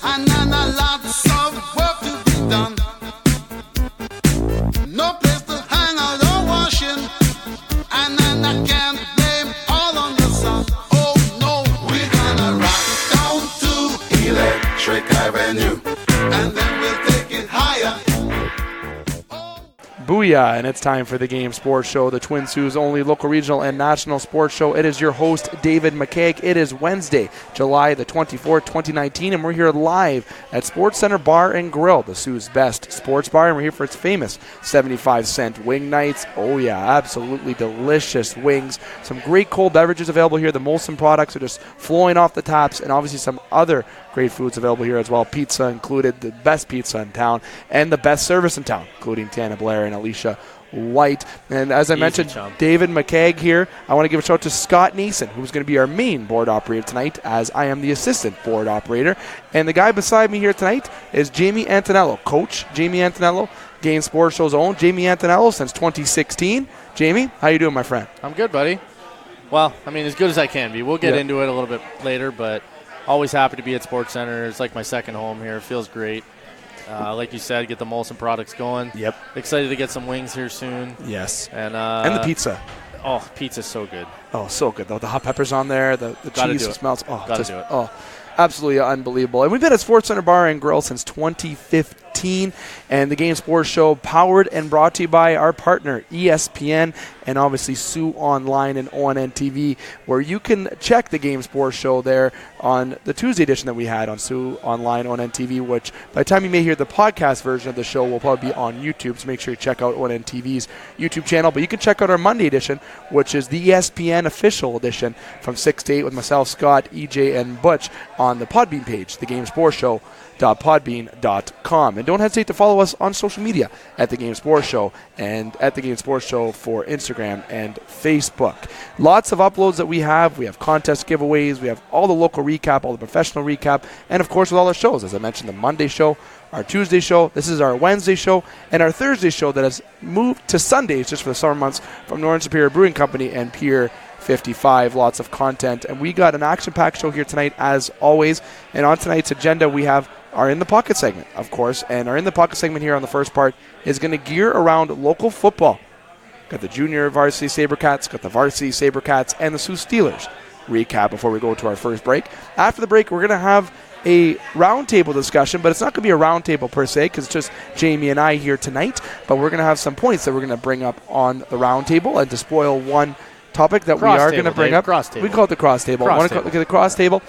and then lots of work to be done. No place to hang out or washing, and then I can't blame all on the sun. Oh no, we're gonna rock down to Electric Avenue, and then we'll take it higher. Booyah, and it's time for the Game Sports Show, the Twin Sault's only local, regional, and national sports show. It is your host, David McCaig. It is Wednesday, July the 24th, 2019, and we're here live at Sportscenter Bar and Grill, the Sault's best sports bar, and we're here for its famous 75-cent wing nights. Oh yeah, absolutely delicious wings. Some great cold beverages available here. The Molson products are just flowing off the taps, and obviously some other great foods available here as well. Pizza included, the best pizza in town, and the best service in town, including Tana Blair and Alicia White. And as I mentioned, David McCaig here. I want to give a shout out to Scott Nason, who's going to be our main board operator tonight, as I am the assistant board operator. And the guy beside me here tonight is Jamie Antonello, Coach Jamie Antonello, Game Sports Show's own Jamie Antonello since 2016. Jamie, how you doing, my friend? I'm good, buddy. Well, I mean, as good as I can be. We'll get into it a little bit later, but always happy to be at SportsCenter. It's like my second home here. It feels great. Like you said, get the Molson products going. Yep. Excited to get some wings here soon. Yes. And the pizza. Oh, pizza's so good. Oh, so good. The hot peppers on there, the cheese smells. Oh, Gotta do it. Oh, absolutely unbelievable. And we've been at SportsCenter Bar and Grill since 2015, and the Game Sports Show powered and brought to you by our partner, ESPN, and obviously Sioux Online and ONN TV, where you can check the Game Sports Show there on the Tuesday edition that we had on Sioux Online, ONN TV, which by the time you may hear the podcast version of the show will probably be on YouTube, so make sure you check out ONN TV's YouTube channel. But you can check out our Monday edition, which is the ESPN official edition from 6 to 8 with myself, Scott, EJ, and Butch on the Podbean page, the Game Sports Show. Podbean.com. And don't hesitate to follow us on social media at The Game Sports Show and at The Game Sports Show for Instagram and Facebook. Lots of uploads that we have. We have contest giveaways. We have all the local recap, all the professional recap, and of course with all our shows. As I mentioned, the Monday show, our Tuesday show, this is our Wednesday show, and our Thursday show that has moved to Sundays just for the summer months from Northern Superior Brewing Company and Pier 55. Lots of content. And we got an action-packed show here tonight, as always. And on tonight's agenda, we have our In the Pocket segment, of course. And our In the Pocket segment here on the first part is going to gear around local football. Got the junior Varsity Sabercats, got the Varsity Sabercats, and the Sioux Steelers recap before we go to our first break. After the break, we're going to have a roundtable discussion, but it's not going to be a roundtable per se because it's just Jamie and I here tonight. But we're going to have some points that we're going to bring up on the roundtable, and to spoil one topic that we are going to bring up. We call it the cross table. I want to look at the cross table.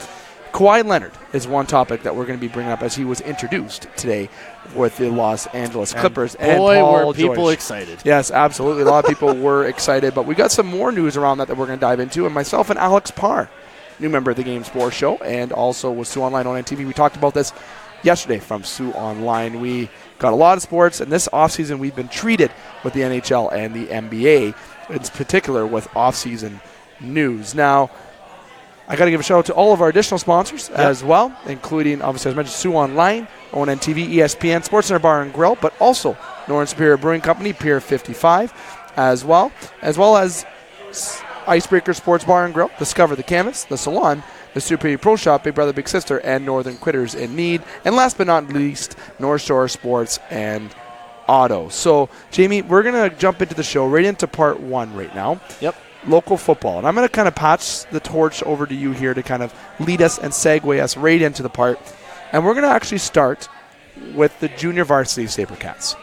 Kawhi Leonard is one topic that we're going to be bringing up as he was introduced today with the Los Angeles Clippers. And boy, Paul were people George. excited. Yes, absolutely. A lot of people were excited, but we got some more news around that we're going to dive into. And myself and Alex Parr, new member of the Game Sports Show, and also with Sioux Online on TV. We talked about this yesterday from Sioux Online. We got a lot of sports, and this offseason we've been treated with the NHL and the NBA, in particular with offseason news. Now, I got to give a shout out to all of our additional sponsors as well, including, obviously, as mentioned, Sioux Online, ONN TV, ESPN, SportsCenter Bar and Grill, but also Northern Superior Brewing Company, Pier 55, as well as Icebreaker Sports Bar and Grill, Discover the Canvas, The Salon, the Superior Pro Shop, Big Brother Big Sister, and Northern Quitters in Need, and last but not least, North Shore Sports and Auto. So, Jamie, we're going to jump into the show right into part one right now. Yep. Local football. And I'm going to kind of pass the torch over to you here to kind of lead us and segue us right into the part. And we're going to actually start with the junior varsity Sabercats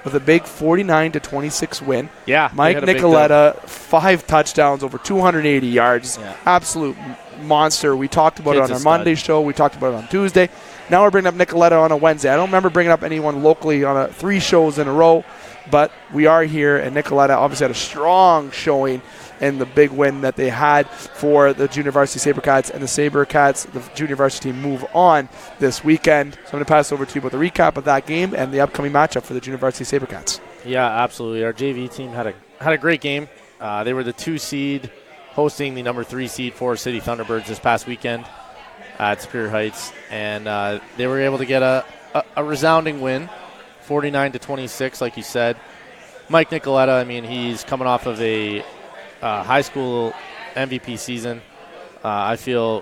with a big 49-26 win. Yeah. Mike Nicoletta, 5 touchdowns, over 280 yards. Yeah. Absolute monster. We talked about it on our Monday show. We talked about it on Tuesday. Now we're bringing up Nicoletta on a Wednesday. I don't remember bringing up anyone locally on 3 shows in a row, but we are here, and Nicoletta obviously had a strong showing in the big win that they had for the junior varsity Sabercats, and the Sabercats, the junior varsity team, move on this weekend. So I'm going to pass over to you about the recap of that game and the upcoming matchup for the junior varsity Sabercats. Yeah, absolutely. Our JV team had a great game. They were the 2 seed hosting the number 3 seed Forest City Thunderbirds this past weekend at Superior Heights, and they were able to get a resounding win, 49-26, like you said. Mike Nicoletta, I mean, he's coming off of a high school MVP season. I feel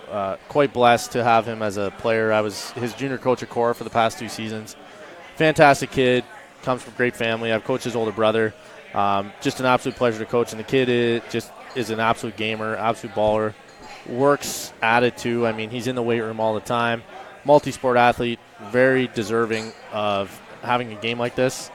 quite blessed to have him as a player. I was his junior coach at Cora for the past 2 seasons. Fantastic kid, comes from a great family. I've coached his older brother. Just an absolute pleasure to coach. And the kid is an absolute gamer, absolute baller. Works at it too. I mean, he's in the weight room all the time. Multi-sport athlete, very deserving of having a game like this.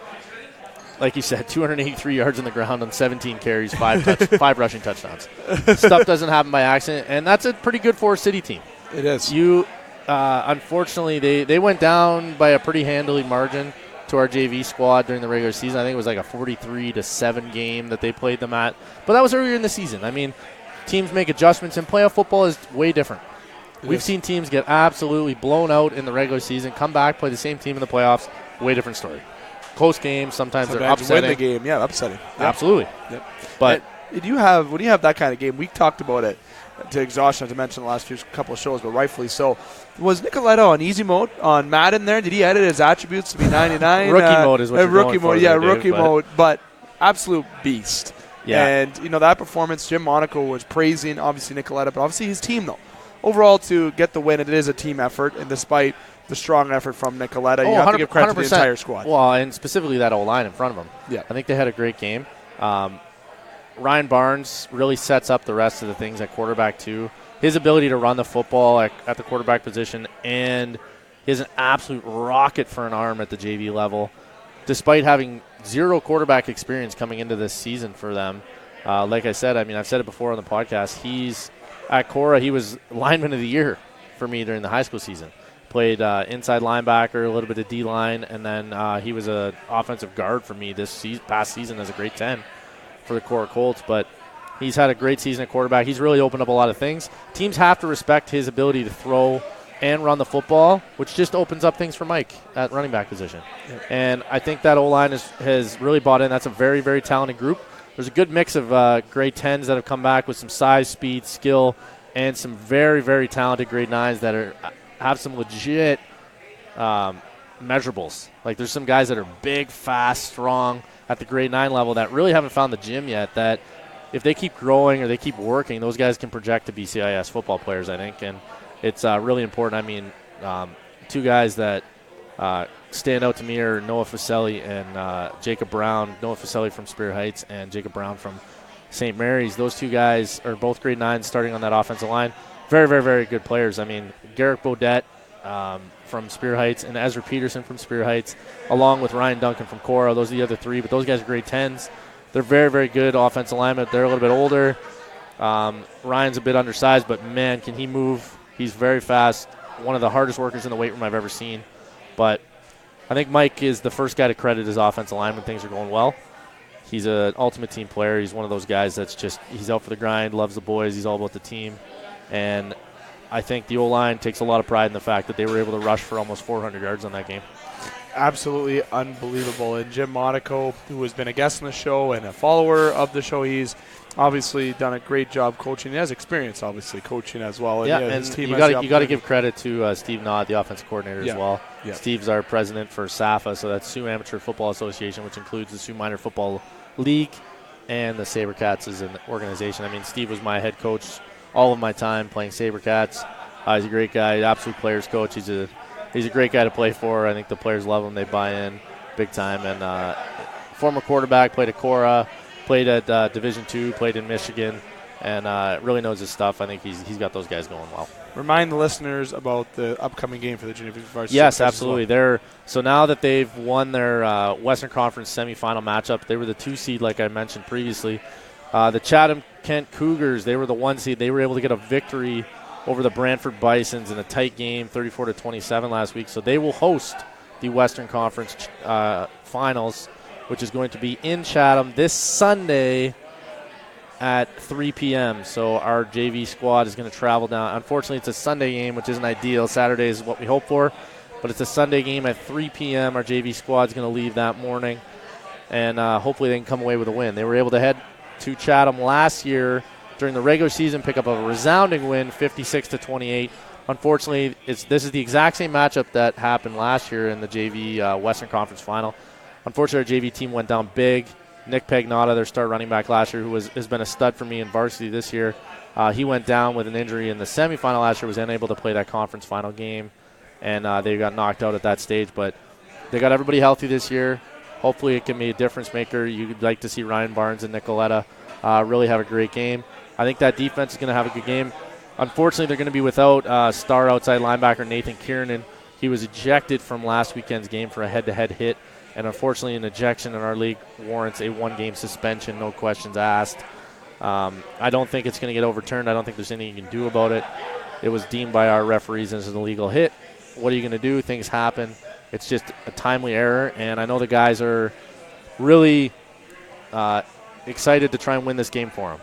Like you said, 283 yards on the ground on 17 carries, 5 rushing touchdowns. Stuff doesn't happen by accident, and that's a pretty good Forest City team. It is. Unfortunately, they went down by a pretty handily margin to our JV squad during the regular season. I think it was like a 43-7 game that they played them at. But that was earlier in the season. I mean, teams make adjustments, and playoff football is way different. We've seen teams get absolutely blown out in the regular season, come back, play the same team in the playoffs. Way different story. Close games, sometimes they're upsetting. Win the game, yeah, upsetting. Yep. Absolutely. Yep. But when you have that kind of game, we talked about it to exhaustion, as I mentioned the last couple of shows, but rightfully so. Was Nicoletta on easy mode on Madden there? Did he edit his attributes to be 99? Rookie mode is what you're rookie going mode, for yeah, there, rookie Dave, mode, but absolute beast. Yeah. And, that performance, Jim Monaco was praising, obviously, Nicoletta, but obviously his team, though. Overall, to get the win, it is a team effort, and despite the strong effort from Nicoletta, you have to give credit to the entire squad. Well, and specifically that O-line in front of him. Yeah. I think they had a great game. Ryan Barnes really sets up the rest of the things at quarterback, too. His ability to run the football at the quarterback position, and he has an absolute rocket for an arm at the JV level, despite having 0 quarterback experience coming into this season for them. Like I said, I've said it before on the podcast, at Cora, he was lineman of the year for me during the high school season. Played inside linebacker, a little bit of D-line, and then he was an offensive guard for me this past season as a grade 10 for the Cora Colts. But he's had a great season at quarterback. He's really opened up a lot of things. Teams have to respect his ability to throw and run the football, which just opens up things for Mike at running back position. Yep. And I think that O-line has really bought in. That's a very, very talented group. There's a good mix of grade 10s that have come back with some size, speed, skill, and some very, very talented grade 9s that have some legit measurables. Like there's some guys that are big, fast, strong at the grade 9 level that really haven't found the gym yet, that if they keep growing or they keep working, those guys can project to be CIS football players, I think. And it's really important. 2 guys that stand out to me are Noah Faselli and Jacob Brown. Noah Faselli from Spear Heights and Jacob Brown from St. Mary's. Those 2 guys are both grade 9s starting on that offensive line. Very, very, very good players. Garrick Bodette from Spear Heights and Ezra Peterson from Spear Heights, along with Ryan Duncan from Cora. Those are the other 3, but those guys are grade 10s. They're very, very good offensive linemen. They're a little bit older. Ryan's a bit undersized, but, man, can he move. He's very fast, one of the hardest workers in the weight room I've ever seen. But I think Mike is the first guy to credit his offensive line when things are going well. He's an ultimate team player. He's one of those guys that's just – he's out for the grind, loves the boys. He's all about the team. And I think the O-line takes a lot of pride in the fact that they were able to rush for almost 400 yards on that game. Absolutely unbelievable. And Jim Monaco, who has been a guest on the show and a follower of the show, he's obviously done a great job coaching. He has experience, obviously, coaching as well. Yeah, and his team you got to give credit to Steve Nod, the offensive coordinator, as well. Yeah. Steve's our president for SAFA, so that's Sioux Amateur Football Association, which includes the Sioux Minor Football League and the Sabercats as an organization. Steve was my head coach all of my time playing Sabercats. He's a great guy, absolute players coach. He's a great guy to play for. I think the players love him. They buy in big time. And former quarterback, played at Cora, played at Division II, played in Michigan, and really knows his stuff. I think he's got those guys going well. Remind the listeners about the upcoming game for the Junior Varsity. Yes, absolutely. Well. So now that they've won their Western Conference semifinal matchup, they were the 2 seed, like I mentioned previously. The Chatham-Kent Cougars, they were the 1 seed. They were able to get a victory over the Brantford Bisons in a tight game, 34-27 last week. So they will host the Western Conference finals, which is going to be in Chatham this Sunday at 3 p.m. So our JV squad is going to travel down. Unfortunately, it's a Sunday game, which isn't ideal. Saturday is what we hope for, but it's a Sunday game at 3 p.m. Our JV squad is going to leave that morning, and hopefully they can come away with a win. They were able to head to Chatham last year during the regular season, pick up a resounding win, 56-28. Unfortunately, this is the exact same matchup that happened last year in the JV Western Conference Final. Unfortunately, our JV team went down big. Nick Pagnotta, their star running back last year, who has been a stud for me in varsity this year, He went down with an injury in the semifinal last year, was unable to play that conference final game, and they got knocked out at that stage. But they got everybody healthy this year. Hopefully it can be a difference maker. You'd like to see Ryan Barnes and Nicoletta really have a great game. I think that defense is going to have a good game. Unfortunately, they're going to be without star outside linebacker Nathan Kiernan. He was ejected from last weekend's game for a head-to-head hit, and unfortunately an ejection in our league warrants a one-game suspension, no questions asked. I don't think it's going to get overturned. I don't think there's anything you can do about it. It was deemed by our referees as an illegal hit. What are you going to do? Things happen. It's just a timely error, and I know the guys are really excited to try and win this game for him.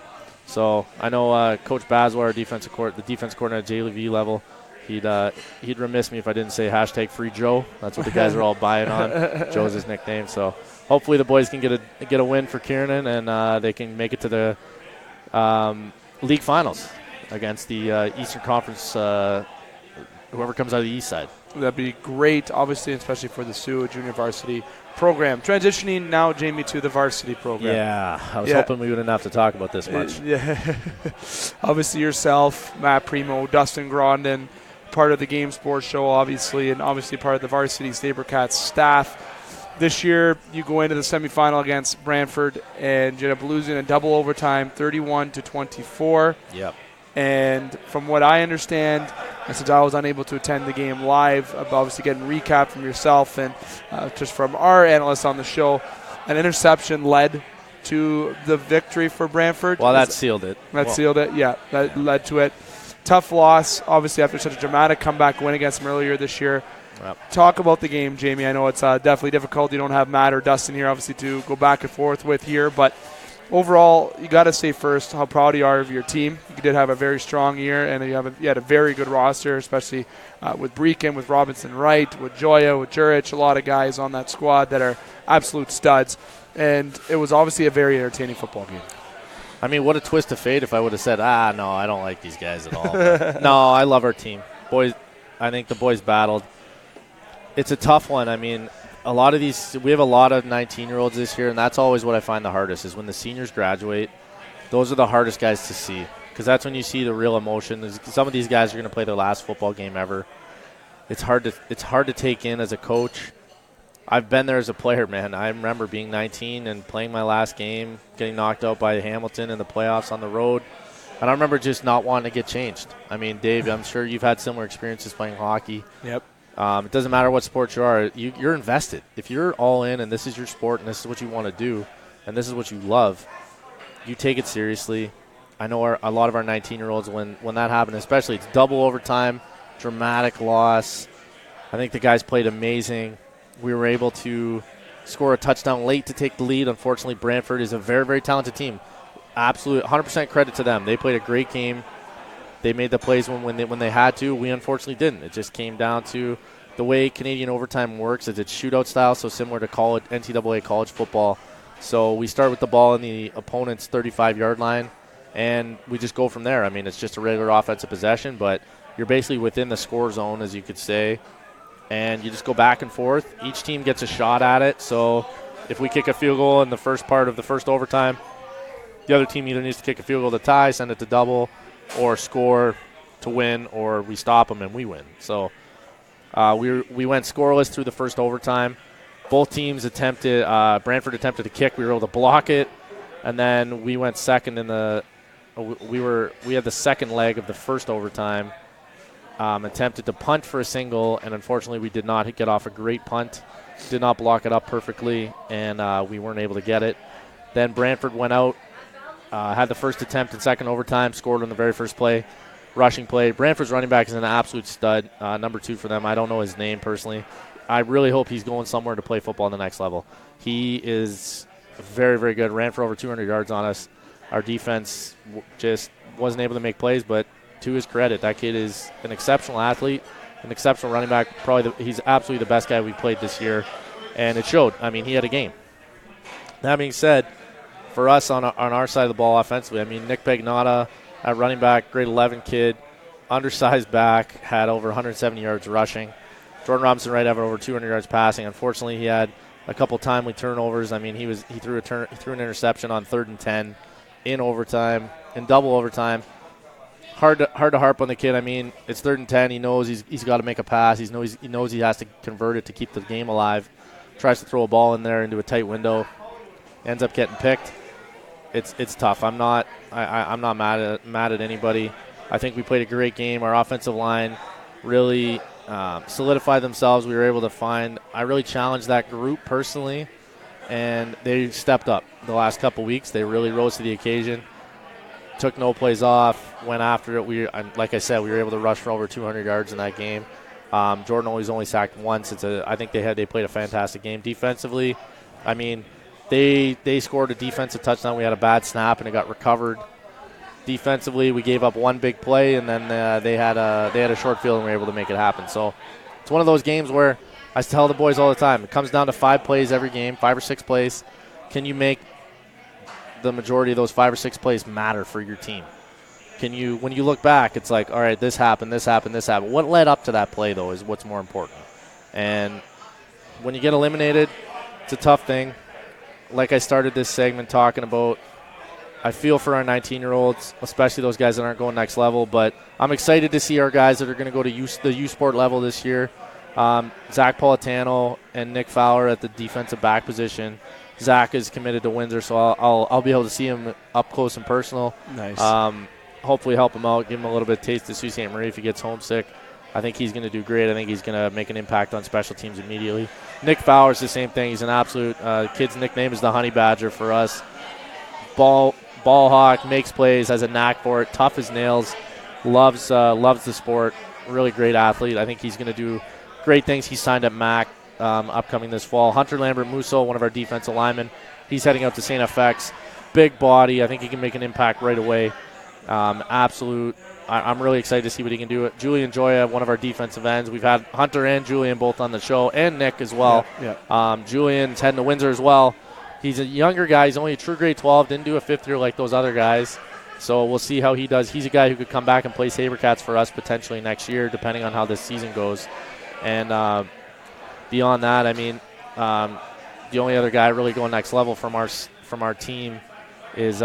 So I know Coach Baswar, the defense coordinator at JV level, he'd remiss me if I didn't say hashtag free Joe. That's what the guys are all buying on. Joe's his nickname. So hopefully the boys can get a win for Kiernan, and they can make it to the league finals against the Eastern Conference, whoever comes out of the east side. That'd be great, obviously, especially for the Sioux junior varsity program. Transitioning now, Jamie, to the varsity program. Yeah, I was hoping we wouldn't have to talk about this much. Yeah. Obviously yourself, Matt Primo, Dustin Grondin, part of the Game Sports Show, obviously, and obviously part of the Varsity Sabercats staff. This year, you go into the semifinal against Brantford and you end up losing in double overtime, 31-24. Yep. And from what I understand, and since I was unable to attend the game live, obviously getting recap from yourself and just from our analysts on the show, an interception led to the victory for Brantford. Well, that sealed it. Sealed it, yeah. That led to it. Tough loss, obviously, after such a dramatic comeback win against them earlier this year. Yep. Talk about the game, Jamie. I know it's definitely difficult. You don't have Matt or Dustin here, obviously, to go back and forth with here, but overall, you got to say first how proud you are of your team. You did have a very strong year, and you had a very good roster, especially with Breakin, with Robinson Wright, with Joya, with Jurich, a lot of guys on that squad that are absolute studs. And it was obviously a very entertaining football game. I mean, what a twist of fate if I would have said, no, I don't like these guys at all. No, I love our team. Boys, I think the boys battled. It's a tough one. I mean, we have a lot of 19-year-olds this year, and that's always what I find the hardest is when the seniors graduate. Those are the hardest guys to see because that's when you see the real emotion. Some of these guys are going to play their last football game ever. It's hard to take in as a coach. I've been there as a player, man. I remember being 19 and playing my last game, getting knocked out by Hamilton in the playoffs on the road, and I remember just not wanting to get changed. I mean, Dave, I'm sure you've had similar experiences playing hockey. Yep. It doesn't matter what sport you are. You're invested. If you're all in and this is your sport and this is what you want to do and this is what you love, you take it seriously. I know a lot of our 19-year-olds, when that happened, especially it's double overtime, dramatic loss. I think the guys played amazing. We were able to score a touchdown late to take the lead. Unfortunately, Brantford is a very, very talented team. Absolute 100% credit to them. They played a great game. They made the plays when they had to. We unfortunately didn't. It just came down to the way Canadian overtime works. It's shootout style, so similar to NCAA college football. So we start with the ball in the opponent's 35-yard line, and we just go from there. I mean, it's just a regular offensive possession, but you're basically within the score zone, as you could say, and you just go back and forth. Each team gets a shot at it. So if we kick a field goal in the first part of the first overtime, the other team either needs to kick a field goal to tie, send it to double, or score to win, or we stop them and we win. So we went scoreless through the first overtime. Both teams attempted. Brantford attempted to kick. We were able to block it, and then we went second in the. We had the second leg of the first overtime. Attempted to punt for a single, and unfortunately we did not get off a great punt. Did not block it up perfectly, and we weren't able to get it. Then Brantford went out. Had the first attempt in second overtime, scored on the very first play, rushing play. Brantford's running back is an absolute stud, number 2 for them. I don't know his name personally. I really hope he's going somewhere to play football on the next level. He is very, very good. Ran for over 200 yards on us. Our defense just wasn't able to make plays, but to his credit, that kid is an exceptional athlete, an exceptional running back. He's absolutely the best guy we played this year, and it showed. I mean, he had a game. That being said, for us on our side of the ball offensively, I mean, Nick Pagnotta at running back, grade 11 kid, undersized back, had over 170 yards rushing. Jordan Robinson Wright had over 200 yards passing. Unfortunately, he had a couple timely turnovers. I mean, he threw an interception on 3rd and 10 in double overtime. hard to harp on the kid. I mean, it's 3rd and 10. He knows he's got to make a pass. He knows he has to convert it to keep the game alive. Tries to throw a ball in there into a tight window. Ends up getting picked. It's tough. I'm not mad at anybody. I think we played a great game. Our offensive line really solidified themselves. We were able to find – I really challenged that group personally, and they stepped up the last couple weeks. They really rose to the occasion, took no plays off, went after it. Like I said, we were able to rush for over 200 yards in that game. Jordan was only sacked once. I think they played a fantastic game. Defensively, I mean, they scored a defensive touchdown. We had a bad snap, and it got recovered. Defensively, we gave up one big play, and then they had a short field, and we were able to make it happen. So it's one of those games where I tell the boys all the time, it comes down to 5 plays every game, 5 or 6 plays. Can you make the majority of those 5 or 6 plays matter for your team? When you look back, it's like, all right, this happened. What led up to that play, though, is what's more important. And when you get eliminated, it's a tough thing. Like I started this segment talking about, I feel for our 19-year-olds, especially those guys that aren't going next level, but I'm excited to see our guys that are going to go to the U-Sport level this year. Zach Politano and Nick Fowler at the defensive back position. Zach is committed to Windsor, so I'll be able to see him up close and personal. Nice. Hopefully help him out, give him a little bit of taste of Sault Ste. Marie if he gets homesick. I think he's going to do great. I think he's going to make an impact on special teams immediately. Nick Fowler's the same thing. He's an absolute kid's nickname is the Honey Badger for us. Ball hawk, makes plays, has a knack for it, tough as nails, loves the sport, really great athlete. I think he's going to do great things. He signed at MAC upcoming this fall. Hunter Lambert-Musso, one of our defensive linemen, he's heading out to St. FX. Big body. I think he can make an impact right away. I'm really excited to see what he can do. Julian Joya, one of our defensive ends. We've had Hunter and Julian both on the show, and Nick as well. Yeah. Julian's heading to Windsor as well. He's a younger guy. He's only a true grade 12. Didn't do a fifth year like those other guys. So we'll see how he does. He's a guy who could come back and play Sabercats for us potentially next year, depending on how this season goes. And beyond that, I mean, the only other guy really going next level from our team is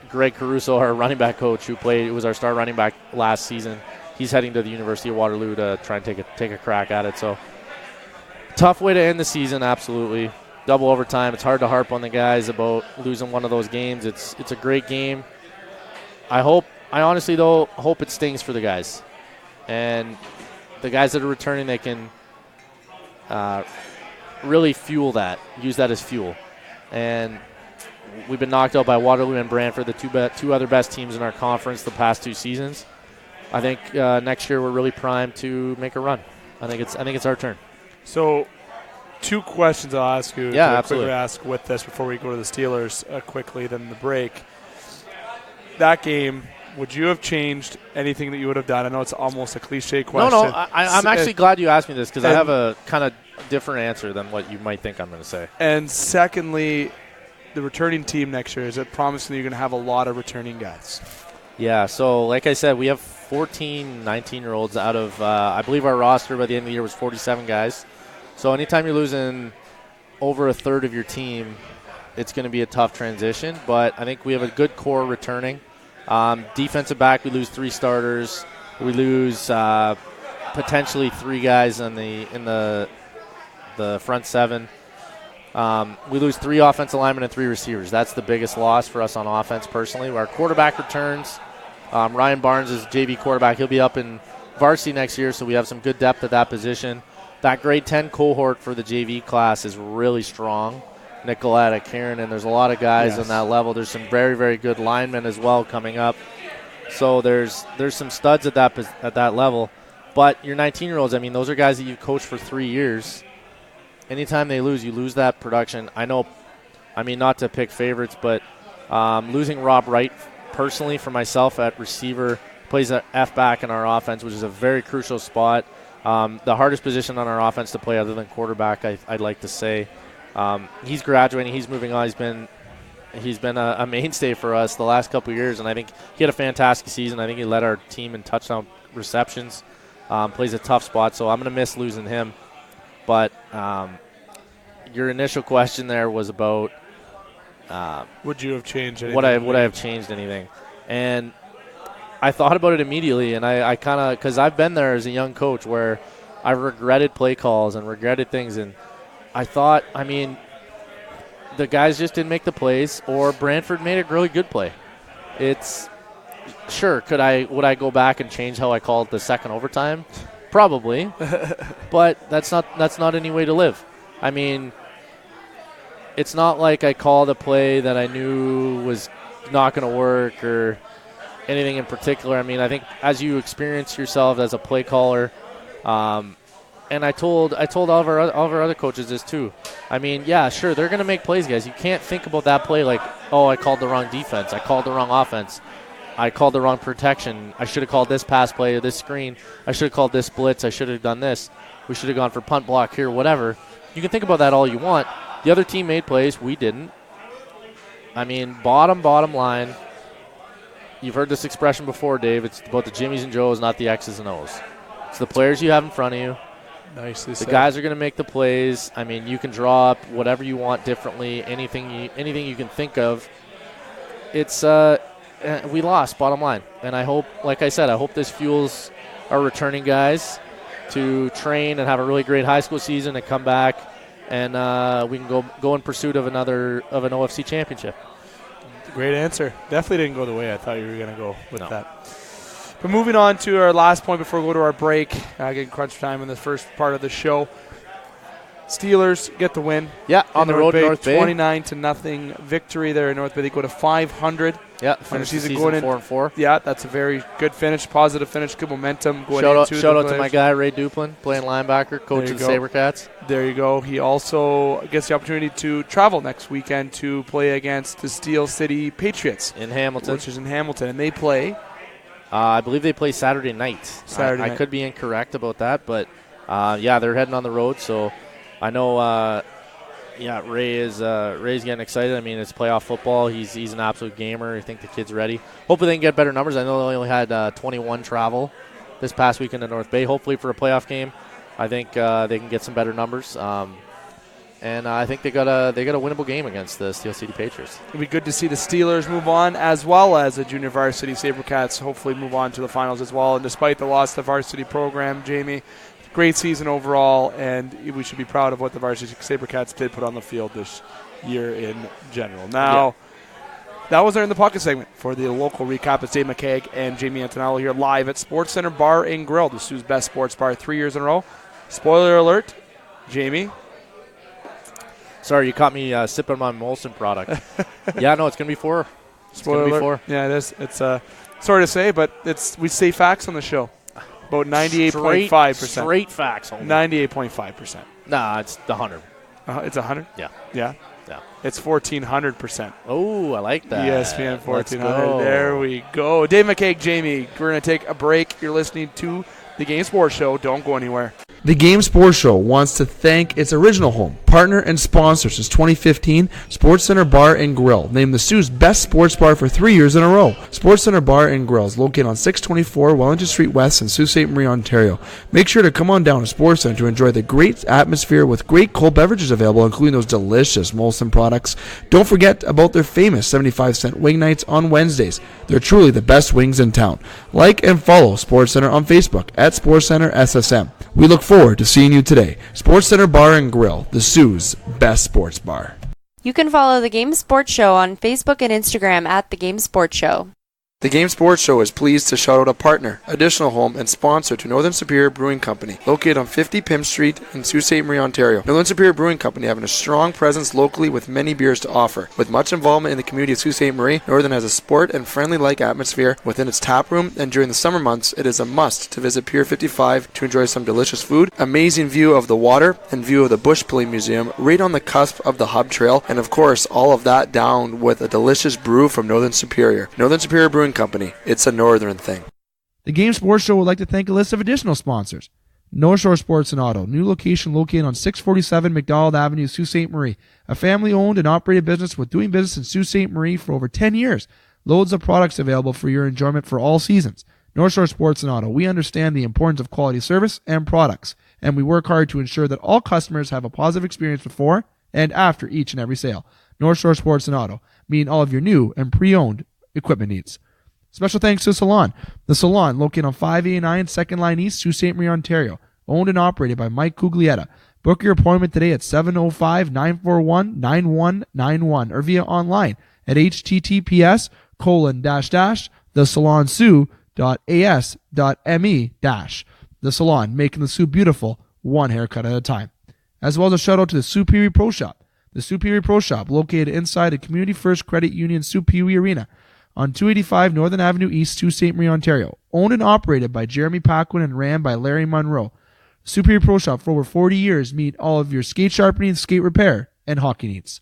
Greg Caruso, our running back coach, who was our star running back last season. He's heading to the University of Waterloo to try and take a crack at it. So tough way to end the season, absolutely. Double overtime. It's hard to harp on the guys about losing one of those games. It's a great game. I honestly though hope it stings for the guys, and the guys that are returning, they can really use that as fuel. And we've been knocked out by Waterloo and Brantford, the two other best teams in our conference the past 2 seasons. I think next year we're really primed to make a run. I think it's our turn. So 2 questions I'll ask you. Yeah, to absolutely. Quickly ask with this before we go to the Steelers quickly, then the break. That game, would you have changed anything that you would have done? I know it's almost a cliche question. No, I'm actually glad you asked me this because I have a kind of different answer than what you might think I'm going to say. And secondly, the returning team next year, is it promising that you're going to have a lot of returning guys? Yeah, so like I said, we have 14 19-year-olds out of, I believe our roster by the end of the year was 47 guys. So anytime you're losing over a third of your team, it's going to be a tough transition. But I think we have a good core returning. Defensive back, we lose 3 starters. We lose potentially 3 guys in the front 7. We lose 3 offensive linemen and 3 receivers. That's the biggest loss for us on offense personally. Our quarterback returns. Ryan Barnes is JV quarterback. He'll be up in varsity next year, so we have some good depth at that position. That grade 10 cohort for the JV class is really strong. Nicoletta, Karen, and there's a lot of guys on that level. There's some very, very good linemen as well coming up. So there's some studs at that level. But your 19-year-olds, I mean, those are guys that you've coached for 3 years. Anytime they lose, you lose that production. I know, I mean, not to pick favorites, but losing Rob Wright personally for myself at receiver, plays at F-back in our offense, which is a very crucial spot. The hardest position on our offense to play other than quarterback, I'd like to say. He's graduating. He's moving on. He's been a mainstay for us the last couple of years, and I think he had a fantastic season. I think he led our team in touchdown receptions. Plays a tough spot, so I'm going to miss losing him. But your initial question there was about would you have changed anything? Would I have changed anything? And I thought about it immediately, and I kind of, because I've been there as a young coach where I regretted play calls and regretted things, and I thought, the guys just didn't make the plays, or Brantford made a really good play. It's sure, would I go back and change how I called the second overtime? Probably, but that's not any way to live. It's not like I called a play that I knew was not going to work or anything in particular. I think as you experience yourself as a play caller, and I told all of our other coaches this too. Yeah, sure, they're going to make plays, guys. You can't think about that play like, oh, I called the wrong defense. I called the wrong offense. I called the wrong protection. I should have called this pass play or this screen. I should have called this blitz. I should have done this. We should have gone for punt block here, whatever. You can think about that all you want. The other team made plays. We didn't. Bottom line, you've heard this expression before, Dave. It's about the Jimmies and Joes, not the X's and O's. It's the players you have in front of you. Nicely the said. Guys are going to make the plays. You can draw up whatever you want differently, anything you can think of. It's we lost, bottom line. And I hope, like I said, this fuels our returning guys to train and have a really great high school season and come back, and we can go in pursuit of an OFC championship. Great answer. Definitely didn't go the way I thought you were going to go with that. But moving on to our last point before we go to our break, getting crunch time in the first part of the show. Steelers get the win. Yeah, on the road to North Bay. 29-0 victory there in North Bay. They go to 500. Yeah, finish the season going in 4-4. Yeah, that's a very good finish, positive finish, good momentum going Shout out to my guy, Ray Duplin, playing linebacker, coach of the Sabercats. There you go. He also gets the opportunity to travel next weekend to play against the Steel City Patriots. In Hamilton. Which is in Hamilton, and they play? I believe they play Saturday night. I could be incorrect about that, but they're heading on the road, so I know Ray's getting excited. It's playoff football. He's an absolute gamer. I think the kid's ready. Hopefully they can get better numbers. I know they only had 21 travel this past weekend in North Bay. Hopefully for a playoff game, I think they can get some better numbers. And I think they got a winnable game against the Steel City Patriots. It'll be good to see the Steelers move on, as well as the Junior Varsity Sabercats hopefully move on to the finals as well. And despite the loss to the varsity program, Jamie, great season overall, and we should be proud of what the Varsity Sabercats did put on the field this year in general. Now, that was our In the Pocket segment. For the local recap, it's Dave McCaig and Jamie Antonello here live at Sportscenter Bar and Grill, the Sioux's best sports bar 3 years in a row. Spoiler alert, Jamie. Sorry, you caught me sipping my Molson product. It's going to be 4. Spoiler alert. 4. Yeah, it is. It's sorry to say, but we say facts on the show. About 98.5%. Straight facts. 98.5%. Nah, it's the 100. It's 100? Yeah. Yeah? Yeah. It's 1,400%. Oh, I like that. ESPN 1,400. There we go. Dave McCaig, Jamie, we're going to take a break. You're listening to The Game Sports Show. Don't go anywhere. The Game Sports Show wants to thank its original home, partner, and sponsor since 2015, Sportscenter Bar and Grill, named the Sioux's best sports bar for 3 years in a row. Sportscenter Bar and Grill is located on 624 Wellington Street West in Sault Ste. Marie, Ontario. Make sure to come on down to Sports Center to enjoy the great atmosphere with great cold beverages available, including those delicious Molson products. Don't forget about their famous 75-cent wing nights on Wednesdays. They're truly the best wings in town. Like and follow Sports Center on Facebook at SportsCenter SSM. We look forward to seeing you today. SportsCenter Bar and Grill, the Sioux's best sports bar. You can follow The Game Sports Show on Facebook and Instagram at The Game Sports Show. The Game Sports Show is pleased to shout out a partner, additional home, and sponsor to Northern Superior Brewing Company, located on 50 Pym Street in Sault Ste. Marie, Ontario. Northern Superior Brewing Company having a strong presence locally with many beers to offer. With much involvement in the community of Sault Ste. Marie, Northern has a sport and friendly-like atmosphere within its tap room, and during the summer months, it is a must to visit Pier 55 to enjoy some delicious food, amazing view of the water, and view of the Bush Play Museum right on the cusp of the Hub Trail, and of course, all of that down with a delicious brew from Northern Superior. Northern Superior Brewing Company. It's a northern thing. The Game Sports Show would like to thank a list of additional sponsors. North Shore Sports and Auto, new location located on 647 McDonald Avenue, Sault Ste. Marie. A family-owned and operated business with doing business in Sault Ste. Marie for over 10 years. Loads of products available for your enjoyment for all seasons. North Shore Sports and Auto, we understand the importance of quality service and products, and we work hard to ensure that all customers have a positive experience before and after each and every sale. North Shore Sports and Auto, meeting all of your new and pre-owned equipment needs. Special thanks to Salon. The Salon, located on 589 2nd Line East, Sault Ste. Marie, Ontario. Owned and operated by Mike Cuglietta. Book your appointment today at 705-941-9191 or via online at https://thesalonsioux.as.me-. The Salon, making the Sioux beautiful, one haircut at a time. As well as a shout out to the Superior Pro Shop. The Superior Pro Shop, located inside the Community First Credit Union Superior Arena on 285 Northern Avenue East, Sault Ste. Marie, Ontario. Owned and operated by Jeremy Paquin and ran by Larry Monroe. Superior Pro Shop, for over 40 years, meet all of your skate sharpening, skate repair, and hockey needs.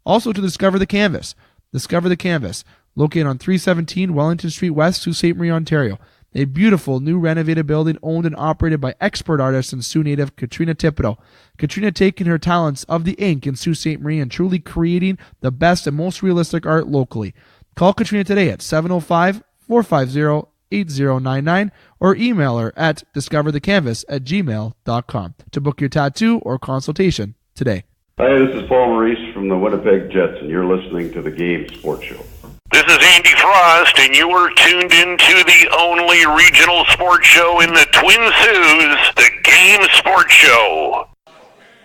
Also to Discover the Canvas. Discover the Canvas, located on 317 Wellington Street West, Sault Ste. Marie, Ontario. A beautiful, new renovated building owned and operated by expert artist and Sioux native Katrina Thibodeau. Katrina taking her talents of the ink in Sault Ste. Marie and truly creating the best and most realistic art locally. Call Katrina today at 705-450-8099 or email her at discoverthecanvas@gmail.com to book your tattoo or consultation today. Hi, this is Paul Maurice from the Winnipeg Jets, and you're listening to the Game Sports Show. This is Andy Frost, and you are tuned into the only regional sports show in the Twin Saults, the Game Sports Show.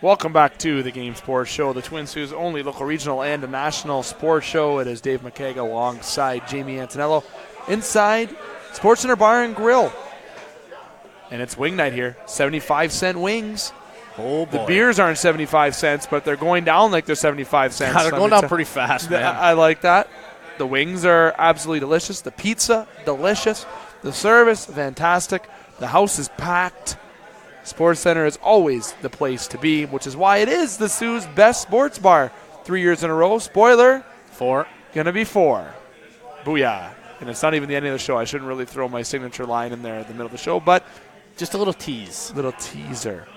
Welcome back to the Game Sports Show, the Twin Saults' only local, regional, and a national sports show. It is Dave McCaig alongside Jamie Antonello inside Sportscenter Bar and Grill. And it's wing night here. 75-cent wings. Oh, boy. The beers aren't 75 cents, but they're going down like they're 75 cents. Yeah, they're going down pretty fast, man. I like that. The wings are absolutely delicious. The pizza, delicious. The service, fantastic. The house is packed. Sports Center is always the place to be, which is why it is the Sioux's best sports bar. 3 years in a row. Spoiler. 4. Gonna be 4. Booyah. And it's not even the end of the show. I shouldn't really throw my signature line in there at the middle of the show, but just a little tease. Little teaser.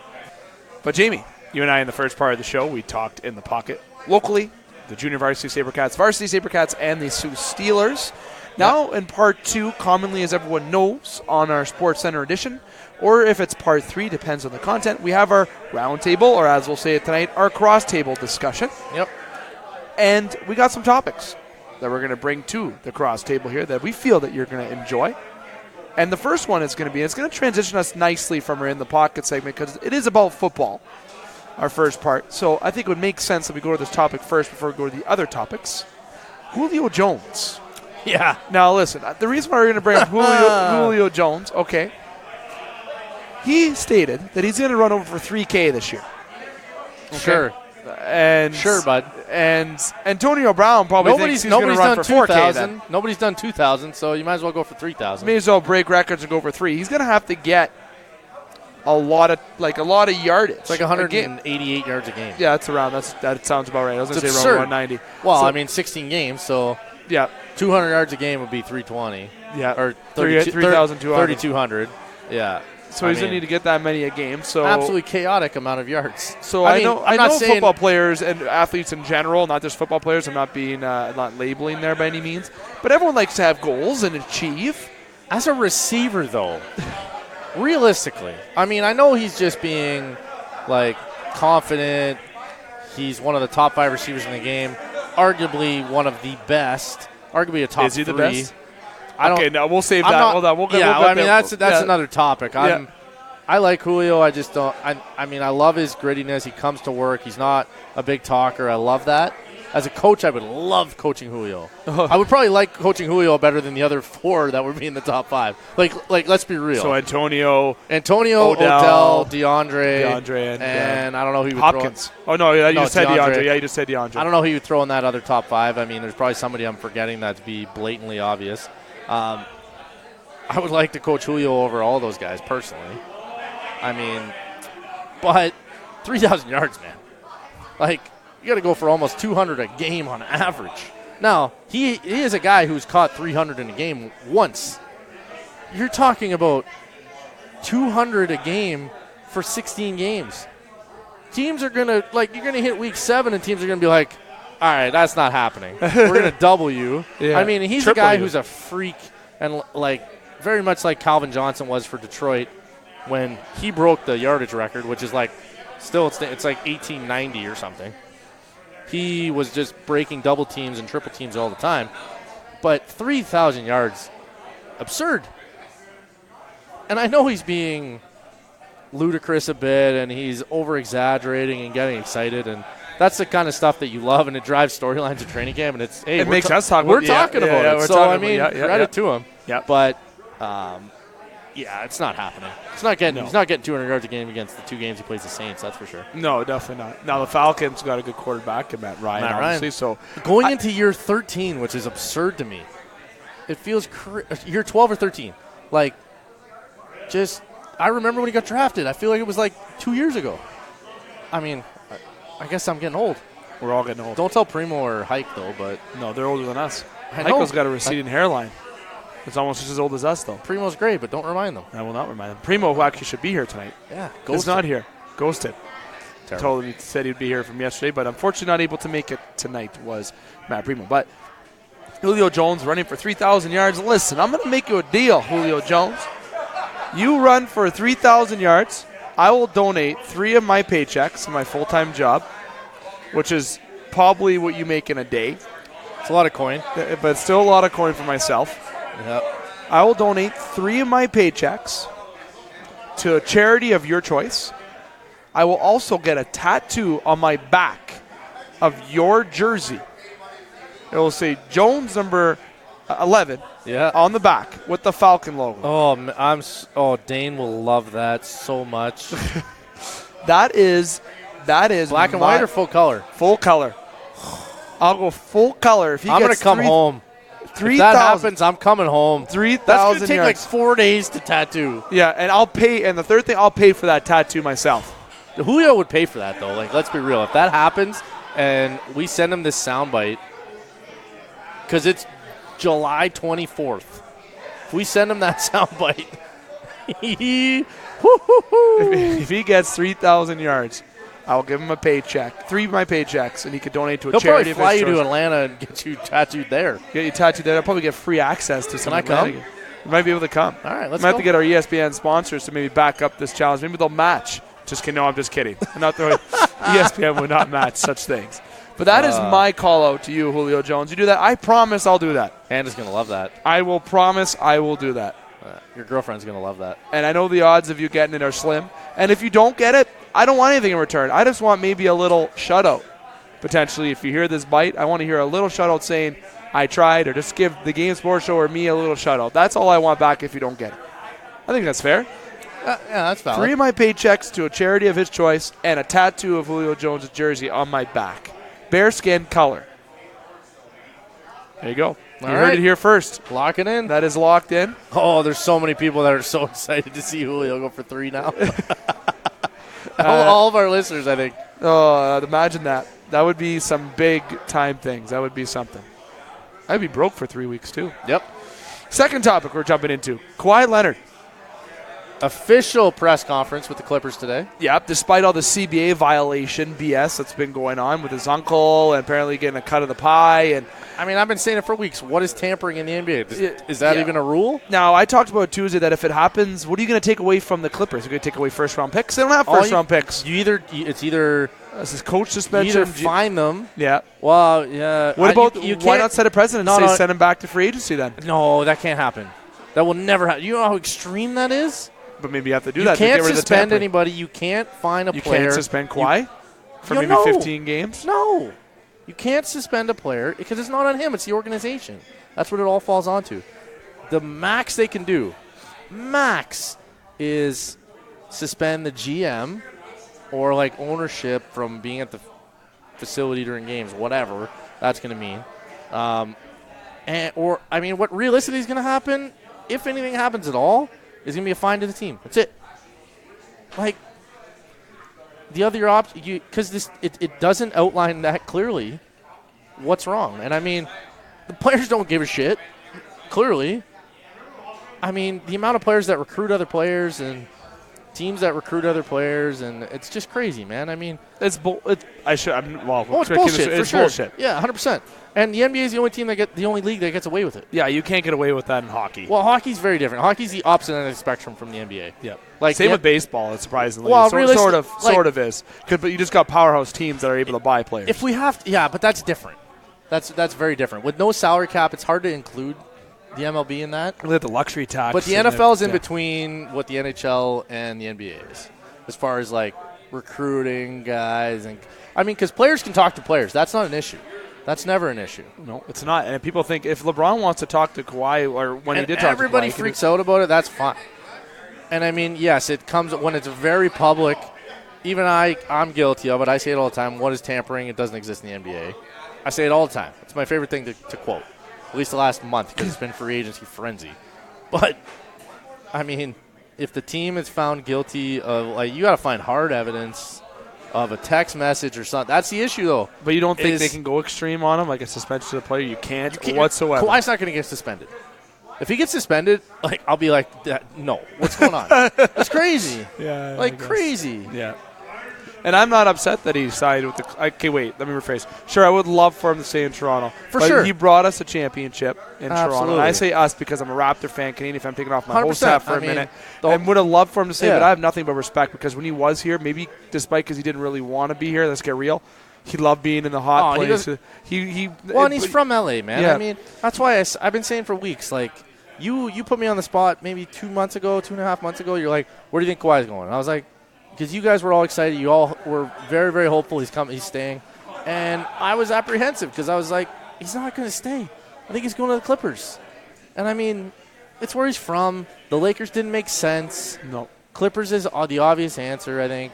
But Jamie, you and I in the first part of the show, we talked in the pocket locally, the Junior Varsity Sabercats, Varsity Sabercats, and the Sioux Steelers. Now in part 2, commonly as everyone knows, on our Sports Center edition, or if it's part 3, depends on the content, we have our round table, or as we'll say it tonight, our cross table discussion. Yep. And we got some topics that we're going to bring to the cross table here that we feel that you're going to enjoy. And the first one is going to be, it's going to transition us nicely from our In the Pocket segment because it is about football, our first part. So I think it would make sense that we go to this topic first before we go to the other topics. Julio Jones. Yeah. Now listen, the reason why we're going to bring up Julio Jones, okay, he stated that he's going to run over for $3,000 this year. Okay? Sure. And sure, bud. And Antonio Brown probably thinks he's going to run for $4,000 then. Nobody's done 2,000, so you might as well go for 3,000. May as well break records and go for 3. He's going to have to get a lot of yardage. It's like 188 yards a game. Yeah, that's around. That sounds about right. I was going to say around 190. Well, so, I mean, 16 games, so yeah, 200 yards a game would be 320. Yeah, or 3,200. 3,200. Yeah. So he's going to need to get that many a game. So absolutely chaotic amount of yards. So I know football players and athletes in general, not just football players. I'm not being not labeling there by any means, but everyone likes to have goals and achieve. As a receiver, though, realistically, I mean, I know he's just being like confident. He's one of the top 5 receivers in the game, arguably one of the best, arguably a top 3. Is he the best? Okay, no, we'll save that. Hold on. I mean, that's another topic. I like Julio. I just don't. I mean, I love his grittiness. He comes to work. He's not a big talker. I love that. As a coach, I would love coaching Julio. I would probably like coaching Julio better than the other 4 that would be in the top 5. Like, let's be real. So Antonio, Odell, DeAndre, and I don't know who you would Hopkins. throw. You just said DeAndre. Yeah, you just said DeAndre. I don't know who you would throw in that other top 5. I mean, there's probably somebody I'm forgetting that'd be blatantly obvious. I would like to coach Julio over all those guys personally. I mean, but 3,000 yards, man. Like, you got to go for almost 200 a game on average. Now, he is a guy who's caught 300 in a game once. You're talking about 200 a game for 16 games. Teams are going to, you're going to hit week 7 and teams are going to be like, all right, that's not happening. We're going to double you. Yeah. I mean, he's a guy who's a freak and, very much like Calvin Johnson was for Detroit when he broke the yardage record, which is still it's 1890 or something. He was just breaking double teams and triple teams all the time. But 3,000 yards absurd. And I know he's being ludicrous a bit, and he's over-exaggerating and getting excited, and that's the kind of stuff that you love, and it drives storylines at training camp, and it's, hey, it makes us talk we're about talking about it. So, I mean, credit to him. Yeah. But, it's not happening. He's not getting 200 yards a game against the 2 games he plays the Saints, that's for sure. No, definitely not. Now, the Falcons got a good quarterback in Matt Ryan, obviously. So going into year 13, which is absurd to me. It feels year 12 or 13. Like, I remember when he got drafted. I feel like it was like 2 years ago. I mean, I guess I'm getting old. We're all getting old. Don't tell Primo or Hike, though, but. No, they're older than us. I know. Heiko's got a receding hairline. It's almost just as old as us, though. Primo's great, but don't remind them. I will not remind them. Primo, who actually should be here tonight. Yeah, is not here. Ghosted. Terrible. Told him he said he'd be here from yesterday, but unfortunately not able to make it tonight was Matt Primo. But Julio Jones running for 3,000 yards. Listen, I'm going to make you a deal, Julio Jones. You run for 3,000 yards, I will donate 3 of my paychecks in my full-time job, which is probably what you make in a day. It's a lot of coin. But it's still a lot of coin for myself. Yep. I will donate 3 of my paychecks to a charity of your choice. I will also get a tattoo on my back of your jersey. It will say Jones number 11 on the back with the Falcon logo. Oh, Dane will love that so much. That is black and white or full color? Full color. I'll go full color. I'm going to come home. If that happens, I'm coming home. 3,000 That's going to take yards. like 4 days to tattoo. Yeah, and I'll pay. And the third thing, I'll pay for that tattoo myself. Julio would pay for that, though. Like, let's be real. If that happens and we send him this soundbite, because it's July 24th. If we send him that soundbite, if he gets 3,000 yards, I'll give him a paycheck, 3 of my paychecks, and he could donate to a charity. He'll probably fly you to Atlanta and get you tattooed there. Get you tattooed there. I'll probably get free access to some. Can I come? You might be able to come. All right, let's go. Might have to get our ESPN sponsors to maybe back up this challenge. Maybe they'll match. Just kidding. No, I'm just kidding. Not the ESPN would not match such things. But that is my call out to you, Julio Jones. You do that, I promise I'll do that. Hannah's going to love that. I will promise I will do that. Your girlfriend's going to love that. And I know the odds of you getting it are slim. And if you don't get it, I don't want anything in return. I just want maybe a little shutout. Potentially, if you hear this bite, I want to hear a little shutout saying, I tried, or just give the Game Sports Show or me a little shutout. That's all I want back if you don't get it. I think that's fair. Yeah, that's valid. 3 of my paychecks to a charity of his choice and a tattoo of Julio Jones' jersey on my back. Bearskin color. There you go. You heard it here first. Lock it in. That is locked in. Oh, there's so many people that are so excited to see Julio go for 3 now. All of our listeners, I think. Oh, imagine that. That would be some big-time things. That would be something. I'd be broke for 3 weeks, too. Yep. Second topic we're jumping into. Kawhi Leonard. Official press conference with the Clippers today. Yep, despite all the CBA violation BS that's been going on with his uncle and apparently getting a cut of the pie. And I mean, I've been saying it for weeks. What is tampering in the NBA? Is that even a rule? Now, I talked about Tuesday that if it happens, what are you going to take away from the Clippers? You're going to take away first-round picks? They don't have first-round picks. It's either this is coach suspension. You either fine them. Yeah. Well, yeah. What about why not set a precedent and say send him back to free agency then? No, that can't happen. That will never happen. You know how extreme that is? But maybe you have to do that. You can't suspend anybody. You can't fine a player. You can't suspend Kawhi for maybe 15 games? No. You can't suspend a player because it's not on him. It's the organization. That's what it all falls onto. The max they can do, is suspend the GM or like ownership from being at the facility during games, whatever that's going to mean. What realistically is going to happen, if anything happens at all, is going to be a fine to the team. That's it. Like, the other option, because it doesn't outline that clearly what's wrong. And, I mean, the players don't give a shit, clearly. I mean, the amount of players that recruit other players and teams that recruit other players, and it's just crazy, man. I mean, it's bullshit. It's bullshit, for sure. Bullshit. Yeah, 100%. And the NBA is the only league that gets away with it. Yeah, you can't get away with that in hockey. Well, hockey's very different. Hockey's the opposite end of the spectrum from the NBA. Yep. Like same with baseball, it's surprisingly. Well, sort of is. But you just got powerhouse teams that are able to buy players. If we have to, but that's different. That's very different. With no salary cap, it's hard to include the MLB in that. Look at the luxury tax. But the NFL is in between what the NHL and the NBA is, as far as like recruiting guys. And I mean, because players can talk to players. That's not an issue. That's never an issue. No, it's not. And people think if LeBron wants to talk to Kawhi, or when he did talk to Kawhi. Everybody freaks out about it, that's fine. And I mean, yes, it comes when it's very public. Even I'm guilty of it. I say it all the time. What is tampering? It doesn't exist in the NBA. I say it all the time. It's my favorite thing to quote, at least the last month, because it's been free agency frenzy. But, I mean, if the team is found guilty of, like, you got to find hard evidence of a text message or something. That's the issue, though. But you don't think they can go extreme on him, like a suspension to the player? You can't whatsoever. Kawhi's not going to get suspended. If he gets suspended, like, I'll be like, no, what's going on? That's crazy. Yeah, like crazy. Yeah. And I'm not upset that he sided with the. Okay, wait. Let me rephrase. Sure, I would love for him to stay in Toronto. For sure. He brought us a championship in Absolutely. Toronto. And I say us because I'm a Raptor fan, Canadian fan. I'm taking off my whole 100%. hat for a minute. And would have loved for him to stay, Yeah. but I have nothing but respect because when he was here, maybe despite because he didn't really want to be here, let's get real, he loved being in the hot place. And he's from LA, man. Yeah. I mean, that's why I've been saying for weeks, like, you put me on the spot maybe 2.5 months ago. You're like, where do you think Kawhi's going? And I was like, because you guys were all excited. You all were very, very hopeful he's staying. And I was apprehensive because I was like, he's not going to stay. I think he's going to the Clippers. And, I mean, it's where he's from. The Lakers didn't make sense. No. Clippers is the obvious answer, I think.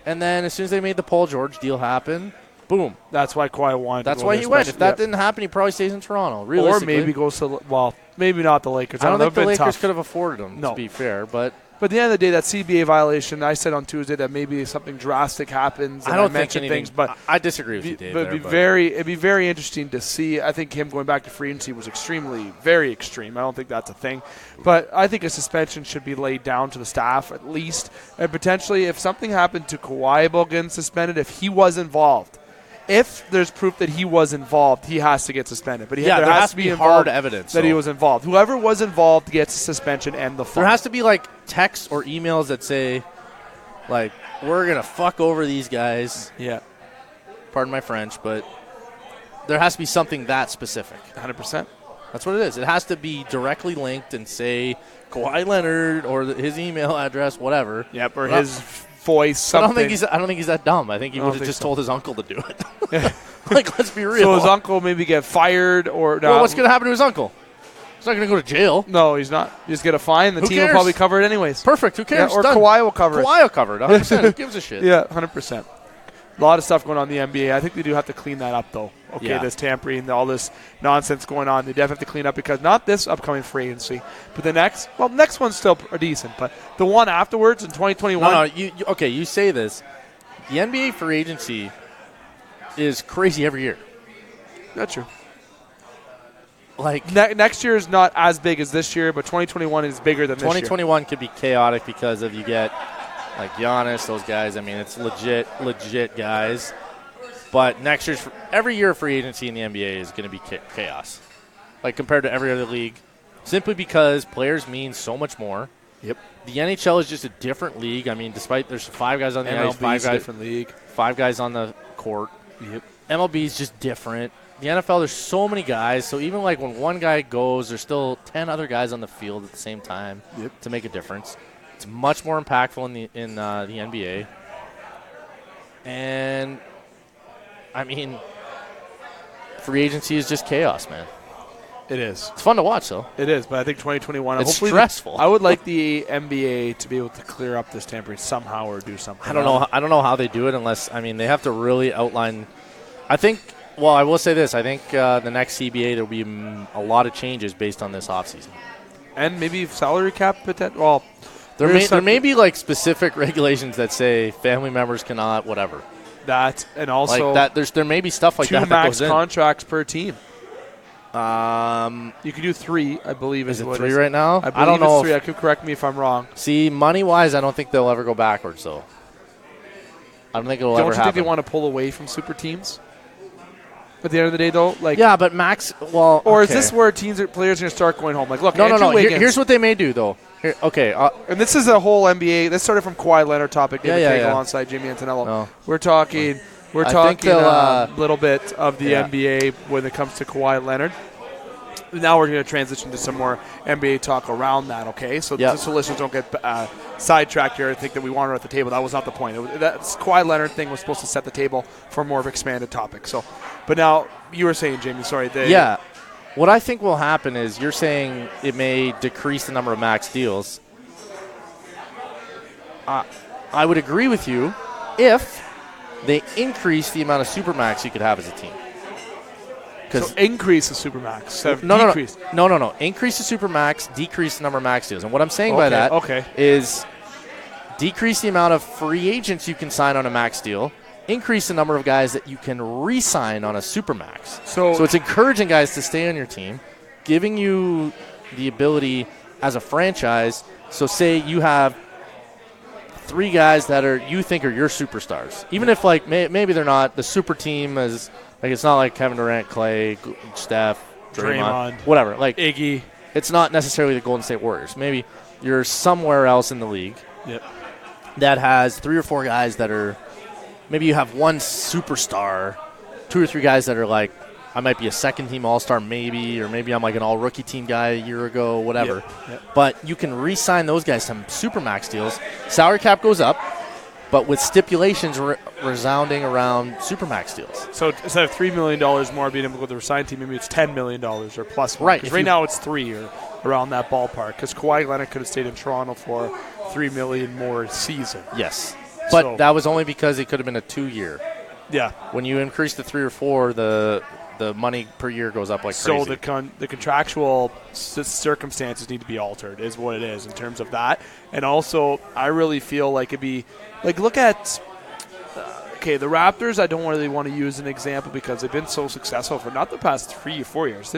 And then as soon as they made the Paul George deal happen, boom. That's why Kawhi wanted That's to go why there, he went. If especially- that didn't happen, he probably stays in Toronto, Or realistically. maybe goes to, well, maybe not the Lakers. I don't think the They've been Lakers tough. could have afforded him, No. to be fair. But at the end of the day, that CBA violation, I said on Tuesday that maybe something drastic happens. And I don't think mentioned anything. things, but I disagree with you, Dave. But it'd be very interesting to see. I think him going back to free agency was very extreme. I don't think that's a thing. But I think a suspension should be laid down to the staff at least. And potentially, if something happened to Kawhi about getting suspended, if he was involved, if there's proof that he was involved, he has to get suspended. But there has to be hard evidence that he was involved. Whoever was involved gets a suspension and the fine. There has to be, like, texts or emails that say, like, we're going to fuck over these guys. Yeah. Pardon my French, but there has to be something that specific. 100%. That's what it is. It has to be directly linked and say Kawhi Leonard or his email address, whatever. Yep, or his voice, something. I don't think he's that dumb. I think he would have just told his uncle to do it. Like, let's be real. So his uncle maybe get fired or well, what's going to happen to his uncle? He's not going to go to jail. No, he's not. He's get a fine. The Who team cares? will probably cover it anyways. Perfect. Who cares? Yeah, or Done. Kawhi will cover it. Kawhi will cover it. 100%. Who gives a shit? Yeah, 100%. A lot of stuff going on in the NBA. I think they do have to clean that up, though. Okay, Yeah. this tampering, all this nonsense going on. They definitely have to clean up because not this upcoming free agency, but the next. Well, the next one's still decent, but the one afterwards in 2021. No, you say this. The NBA free agency is crazy every year. That's true. Like next year is not as big as this year, but 2021 is bigger than this year. 2021 could be chaotic because of you get like Giannis, those guys. I mean, it's legit guys. But next year's every year free agency in the NBA is going to be chaos, like compared to every other league, simply because players mean so much more. Yep. The NHL is just a different league. I mean, despite there's 5 guys on the ice, 5 guys, different league, 5 guys on the court. Yep. MLB is just different. The NFL, there's so many guys, so even like when one guy goes, there's still 10 other guys on the field at the same time to make a difference. It's much more impactful in the NBA. And, I mean, free agency is just chaos, man. It is. It's fun to watch, though. It is, but I think 2021. It's stressful. I would like the NBA to be able to clear up this tampering somehow or do something. I don't know how they do it unless, I mean, they have to really outline. I think, well, I will say this. I think the next CBA, there will be a lot of changes based on this offseason. And maybe salary cap potential. Well, there may be like specific regulations that say family members cannot, whatever. That, and also like that. There may be stuff like 2 that max goes in. contracts per team. You can do 3, I believe. Is it 3 right now? I don't know. It's 3. I could correct me if I'm wrong. See, money-wise, I don't think they'll ever go backwards, though. I don't think it'll ever happen. Don't you think they want to pull away from super teams? At the end of the day, though, like yeah, but max. Well, or okay. is this where players are going to start going home? Like, look, no. Wiggins, Here's what they may do, though. Here, okay, and this is a whole NBA. This started from Kawhi Leonard topic. David McCaig alongside Jamie Antonello. No. We're talking a little bit of the NBA when it comes to Kawhi Leonard. now we're going to transition to some more NBA talk around that, okay? So Yep. just so listeners don't get sidetracked here and think that we want her at the table. That was not the point. That Kawhi Leonard thing was supposed to set the table for more of an expanded topic. So, but now you were saying, Jamie, sorry. Yeah. What I think will happen is you're saying it may decrease the number of max deals. I would agree with you if they increase the amount of supermax you could have as a team. So increase the supermax. No. Increase the supermax, decrease the number of max deals. And what I'm saying by that is decrease the amount of free agents you can sign on a max deal, increase the number of guys that you can re-sign on a supermax. So it's encouraging guys to stay on your team, giving you the ability as a franchise. So say you have 3 guys that you think are your superstars, even if like maybe they're not the super team as. Like, it's not like Kevin Durant, Clay, Steph, Draymond, whatever. Like Iggy. It's not necessarily the Golden State Warriors. Maybe you're somewhere else in the league that has 3 or 4 guys that are – maybe you have one superstar, 2 or 3 guys that are like, I might be a second-team All-Star maybe, or maybe I'm like an all-rookie team guy a year ago, whatever. But you can re-sign those guys to supermax deals. Salary cap goes up. But with stipulations resounding around supermax deals. So instead of $3 million more being able to go to the resign team, maybe it's $10 million or plus. Right. Because right now it's 3 or around that ballpark. Because Kawhi Leonard could have stayed in Toronto for $3 million more season. Yes. But that was only because it could have been a 2-year. Yeah. When you increase to 3 or 4, the money per year goes up like crazy. So the contractual circumstances need to be altered is what it is in terms of that. And also, I really feel like it'd be – like, look at the Raptors. I don't really want to use an example because they've been so successful for not the past 3 or 4 years.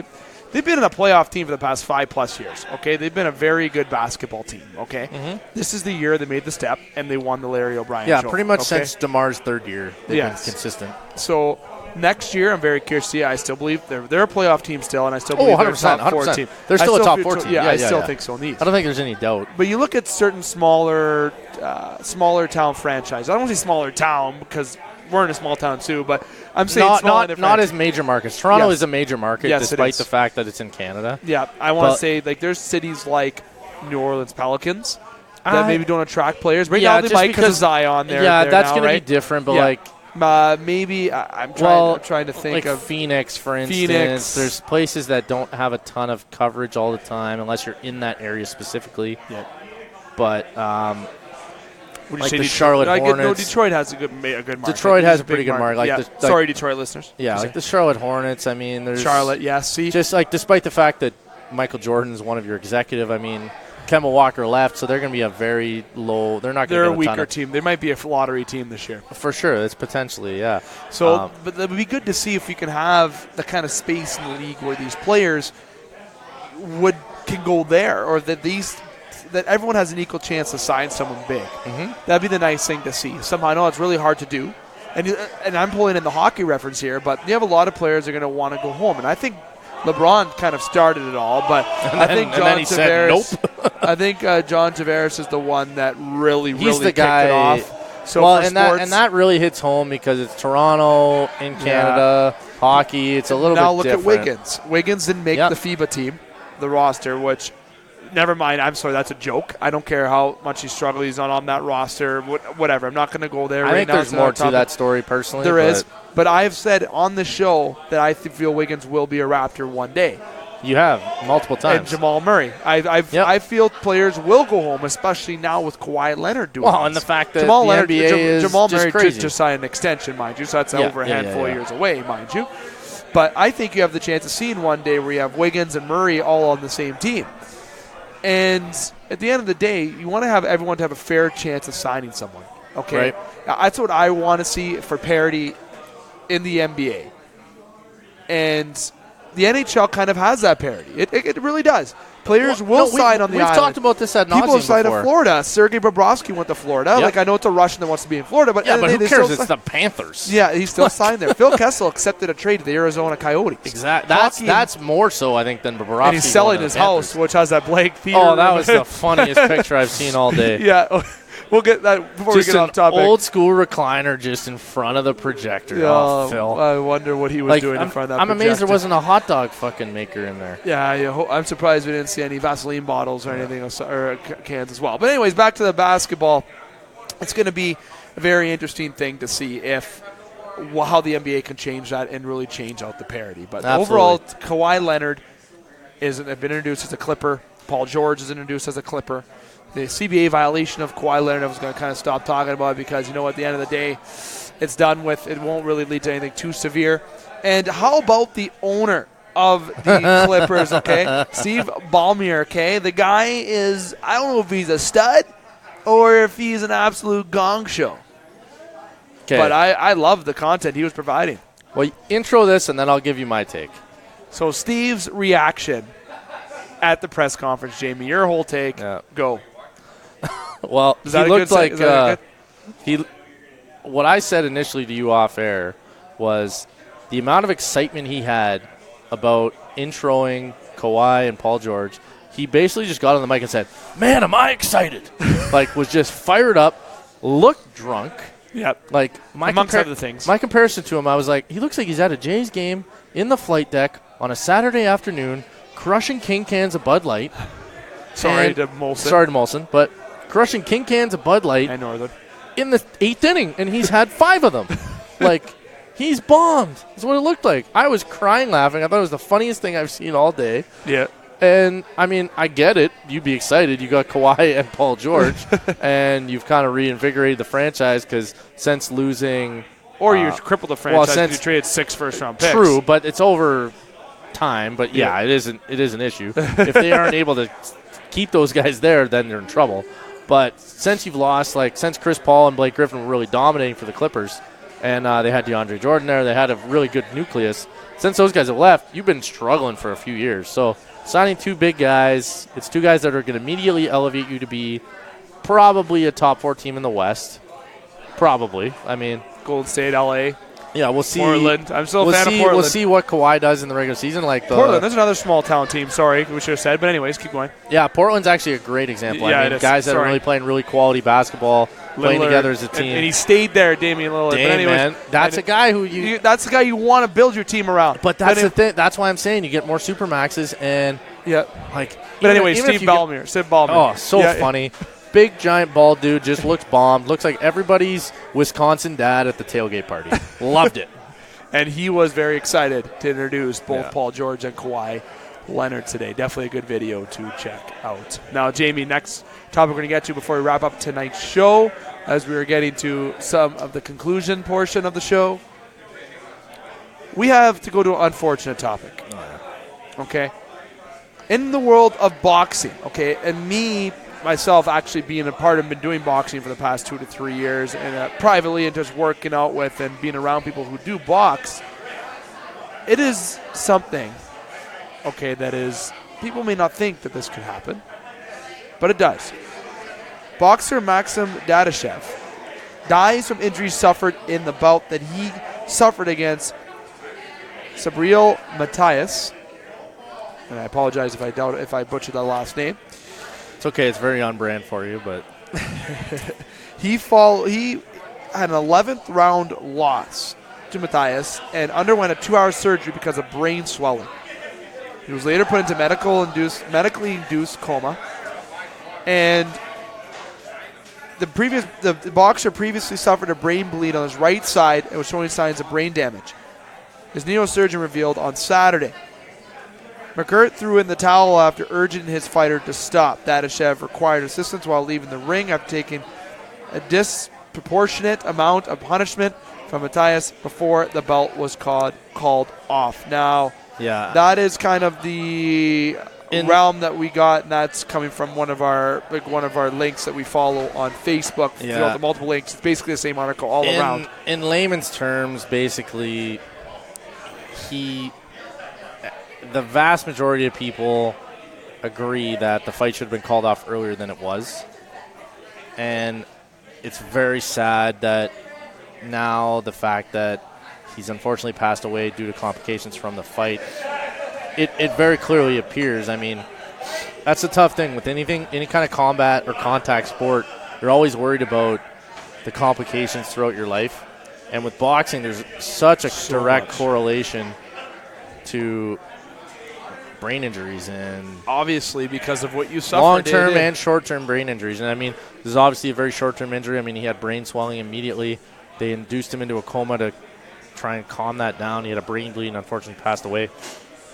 They've been in a playoff team for the past 5+ years, okay? They've been a very good basketball team, okay? Mm-hmm. This is the year they made the step, and they won the Larry O'Brien Trophy. Pretty much since DeMar's 3rd year, they've been consistent. So next year, I'm very curious to see. I still believe they're a playoff team still, and I still believe they're a top 4 team. They're still a top 4 team. I still think so. Neat. I don't think there's any doubt. But you look at certain smaller town franchises. I don't want to say smaller town because we're in a small town too, but I'm saying not as major markets. Toronto is a major market, despite the fact that it's in Canada. Yeah, I want to say like there's cities like New Orleans Pelicans that maybe don't attract players. Right now they might because of Zion there. Yeah, that's going to be different, but maybe I'm trying to think like of Phoenix, for instance. There's places that don't have a ton of coverage all the time unless you're in that area specifically. Yeah. But would you like say the Charlotte Hornets. No, Detroit has a good market. Detroit has a pretty good market. Sorry, Detroit listeners. Yeah, like the Charlotte Hornets. I mean, there's Charlotte. Yeah, see, just like despite the fact that Michael Jordan is one of your executive. I mean, Kemba Walker left, so they're going to be a very low. They're not going to. They're a weaker team. They might be a lottery team this year. For sure, it's potentially So, but it would be good to see if we can have the kind of space in the league where these players can go there, or that everyone has an equal chance to sign someone big. Mm-hmm. That'd be the nice thing to see. Somehow, I know it's really hard to do, and I'm pulling in the hockey reference here, but you have a lot of players that are going to want to go home, and I think LeBron kind of started it all, but I think John Tavares is the one that really kicked it off. So that really hits home because it's Toronto in Canada, hockey. It's a little bit different. Now look at Wiggins. Wiggins didn't make the FIBA team, the roster, which never mind. I'm sorry, that's a joke. I don't care how much he struggled. He's not on that roster. Whatever. I'm not going to go there. I think there's more to that story personally. There is. But I have said on the show that I feel Wiggins will be a Raptor one day. You have multiple times. And Jamal Murray. I feel players will go home, especially now with Kawhi Leonard doing and the fact that Jamal Murray crazy. Just signed an extension, mind you, so that's over a handful of years away, mind you. But I think you have the chance of seeing one day where you have Wiggins and Murray all on the same team. And at the end of the day, you want to have everyone to have a fair chance of signing someone. Okay? Right. That's what I want to see for parity in the NBA. And the NHL kind of has that parity. It really does. Players will sign on the island. We've talked about this ad nauseam People sign before. to Florida. Sergei Bobrovsky went to Florida. Yep. Like, I know it's a Russian that wants to be in Florida. But but who cares? It's the Panthers. Yeah, he's still signed there. Phil Kessel accepted a trade to the Arizona Coyotes. Exactly. That's more so, I think, than Bobrovsky. And he's selling his house, which has that blank theater. Oh, that was the funniest picture I've seen all day. Yeah. We'll get that before just we get off topic. Old school recliner just in front of the projector. Oh, Phil. I wonder what he was doing in front of that I'm projector. amazed there wasn't a hot dog fucking maker in there. Yeah, I'm surprised we didn't see any Vaseline bottles or anything, or cans as well. But anyways, back to the basketball. It's going to be a very interesting thing to see how the NBA can change that and really change out the parity. But overall, Kawhi Leonard has been introduced as a Clipper. Paul George is introduced as a Clipper. The CBA violation of Kawhi Leonard, I was going to kind of stop talking about it because, at the end of the day, it's done with. It won't really lead to anything too severe. And how about the owner of the Clippers, okay? Steve Ballmer, okay? The guy is, I don't know if he's a stud or if he's an absolute gong show. Okay. But I love the content he was providing. Well, intro this, and then I'll give you my take. So Steve's reaction at the press conference, Jamie, your whole take, go. Well, he looked like what I said initially to you off air was the amount of excitement he had about introing Kawhi and Paul George. He basically just got on the mic and said, "Man, am I excited!" Was just fired up, looked drunk. Yep. Amongst other things. My comparison to him, I was like, he looks like he's at a Jays game in the flight deck on a Saturday afternoon, crushing king cans of Bud Light. Sorry to Molson, but crushing king cans of Bud Light and Northern in the 8th inning, and he's had 5 of them. He's bombed. That's what it looked like. I was crying laughing. I thought it was the funniest thing I've seen all day. Yeah. And, I get it. You'd be excited. You got Kawhi and Paul George, and you've kind of reinvigorated the franchise because since losing – Or you crippled the franchise because you traded 6 first-round picks. True, but it's over time. But, yeah, it is an issue. If they aren't able to keep those guys there, then they're in trouble. But since you've lost, since Chris Paul and Blake Griffin were really dominating for the Clippers, and they had DeAndre Jordan there, they had a really good nucleus. Since those guys have left, you've been struggling for a few years. So signing 2 big guys, it's 2 guys that are going to immediately elevate you to be probably a top 4 team in the West. Probably. Golden State, LA. Yeah, we'll see. Portland. I'm still a fan of Portland. We'll see what Kawhi does in the regular season. Portland, there's another small town team. Sorry, we should have said. But anyways, keep going. Yeah, Portland's actually a great example. Yeah, guys that are really playing really quality basketball, playing together as a team. And he stayed there, Damian Lillard. But anyways, man, that's a guy who that's the guy you want to build your team around. But that's the thing. That's why I'm saying you get more supermaxes and But anyway, Steve Ballmer. Oh, so funny. Big, giant, bald dude, just looks bombed. Looks like everybody's Wisconsin dad at the tailgate party. Loved it. And he was very excited to introduce both Paul George and Kawhi Leonard today. Definitely a good video to check out. Now, Jamie, next topic we're going to get to before we wrap up tonight's show, as we are getting to some of the conclusion portion of the show, we have to go to an unfortunate topic. Okay? In the world of boxing, okay, and myself actually being a part of, been doing boxing for the past 2 to 3 years, and privately and just working out with and being around people who do box, it is something, okay, that is, people may not think that this could happen, but it does. Boxer Maxim Dadashev dies from injuries suffered in the bout that he suffered against Sabriel Matthias, and I apologize if I butchered that last name. It's okay. It's very on brand for you, but he had an 11th round loss to Matthias and underwent a 2-hour surgery because of brain swelling. He was later put into medically induced coma, and the boxer previously suffered a brain bleed on his right side and was showing signs of brain damage. His neurosurgeon revealed on Saturday. McCurt threw in the towel after urging his fighter to stop. Dadashev required assistance while leaving the ring after taking a disproportionate amount of punishment from Matthias before the belt was called off. Now, that is kind of the realm that we got, and that's coming from one of our links that we follow on Facebook. Yeah. The multiple links. It's basically the same article all around. In layman's terms, basically, the vast majority of people agree that the fight should have been called off earlier than it was. And it's very sad that now the fact that he's unfortunately passed away due to complications from the fight, it very clearly appears. That's the tough thing with any kind of combat or contact sport. you're always worried about the complications throughout your life. And with boxing, there's such a direct correlation to brain injuries and obviously because of what you suffered. Long-term and short-term brain injuries. And, I mean, this is obviously a very short-term injury. I mean, he had brain swelling immediately. They induced him into a coma to try and calm that down. He had a brain bleed and unfortunately passed away.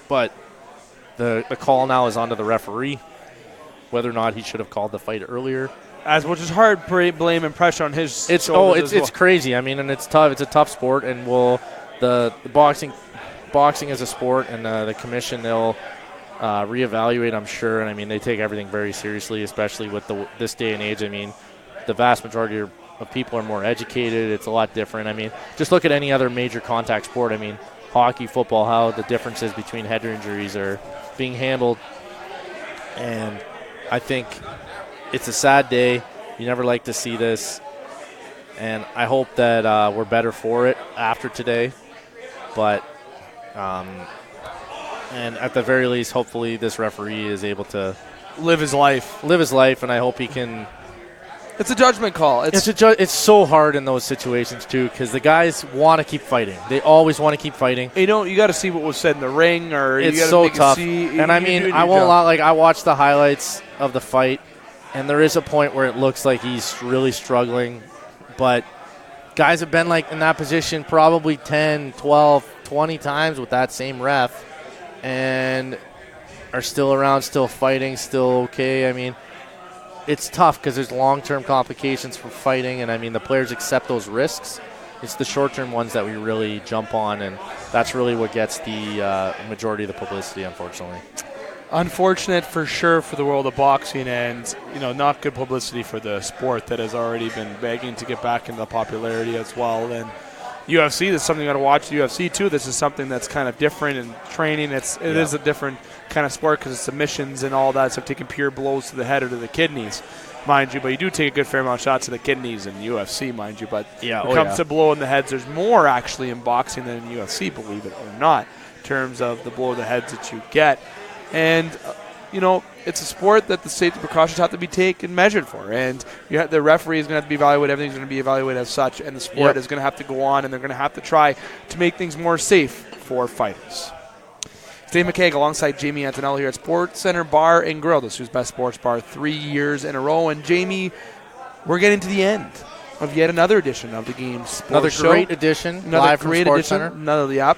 But the call now is onto the referee, whether or not he should have called the fight earlier. Which is hard blame and pressure on his it's crazy. I mean, and it's tough. It's a tough sport, and the boxing as a sport and the commission, they'll reevaluate, I'm sure. And I mean, they take everything very seriously, especially with this day and age. I mean, the vast majority of people are more educated. It's a lot different. I mean, just look at any other major contact sport. I mean, hockey, football, how the differences between head injuries are being handled. And I think it's a sad day. You never like to see this. And I hope that we're better for it after today. But, and at the very least, hopefully this referee is able to live his life, and I hope he can. It's a judgment call. It's so hard in those situations, too, because the guys want to keep fighting. They always want to keep fighting. You got to see what was said in the ring, or it's you so tough. And I mean, I won't lie. Like, I watched the highlights of the fight, and there is a point where it looks like he's really struggling. But guys have been like in that position probably 10, 12, 20 times with that same ref, and are still around, still fighting, still okay. I mean, it's tough because there's long-term complications for fighting, and I mean the players accept those risks. It's the short-term ones that we really jump on, and that's really what gets the majority of the publicity, unfortunately. Unfortunate for sure for the world of boxing, and not good publicity for the sport that has already been begging to get back into popularity as well. And UFC, this is something you got to watch. The UFC too. This is something that's kind of different in training. It is a different kind of sport because it's submissions and all that. So taking pure blows to the head or to the kidneys, mind you. But you do take a good fair amount of shots to the kidneys in UFC, mind you. But when it comes to blowing the heads, there's more actually in boxing than in UFC, believe it or not, in terms of the blow of the heads that you get. And it's a sport that the safety precautions have to be taken and measured for. And the referee is going to have to be evaluated. Everything's going to be evaluated as such. And the sport is going to have to go on, and they're going to have to try to make things more safe for fighters. Dave McCaig alongside Jamie Antonello here at Sportscenter Bar and Grill. This is Best Sports Bar 3 years in a row. And, Jamie, we're getting to the end of yet another edition of the Game Sports Show. Great edition. Live from Sportscenter. Another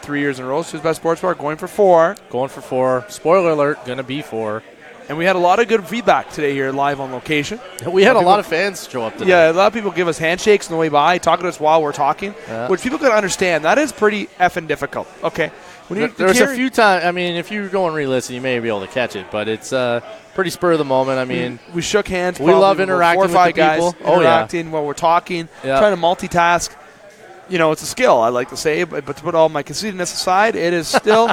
3 years in a row. This is Best Sports Bar going for 4. Going for 4. Spoiler alert, going to be 4. And we had a lot of good feedback today here live on location. We had a lot of fans show up today. Yeah, a lot of people give us handshakes on the way by, talking to us while we're talking, which people can understand. That is pretty effing difficult. Okay. There's a few times, I mean, if you go and re-listen, you may be able to catch it, but it's pretty spur of the moment. I mean, we shook hands. We love interacting with the people. Interacting while we're talking, trying to multitask. It's a skill, I like to say, but to put all my conceitedness aside, it is still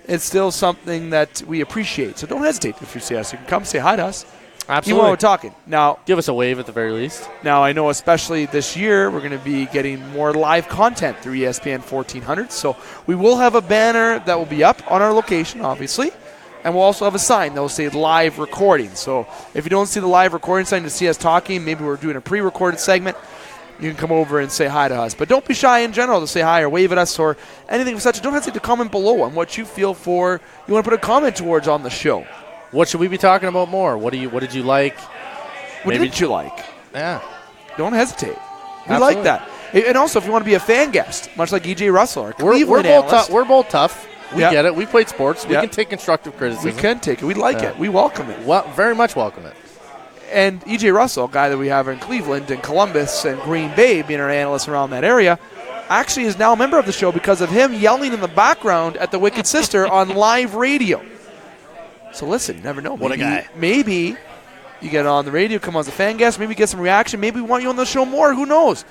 it's still something that we appreciate. So don't hesitate if you see us. You can come say hi to us. Absolutely. Even while we're talking. Now, give us a wave at the very least. Now, I know especially this year we're going to be getting more live content through ESPN 1400. So we will have a banner that will be up on our location, obviously. And we'll also have a sign that will say live recording. So if you don't see the live recording sign to see us talking, maybe we're doing a pre-recorded segment, you can come over and say hi to us. But don't be shy in general to say hi or wave at us or anything of such. Don't hesitate to comment below on what you feel for. You want to put a comment towards on the show. What should we be talking about more? What did you like? What did you like? Yeah. Don't hesitate. We like that. And also, if you want to be a fan guest, much like E.J. Russell, our Cleveland analyst. We're both tough. We get it. We played sports. We can take constructive criticism. We can take it. We like it. We welcome it. Well, very much welcome it. And E.J. Russell, a guy that we have in Cleveland and Columbus and Green Bay, being our analyst around that area, actually is now a member of the show because of him yelling in the background at the Wicked Sister on live radio. So listen, you never know. What a guy. Maybe you get on the radio, come on as a fan guest, maybe get some reaction, maybe we want you on the show more, who knows?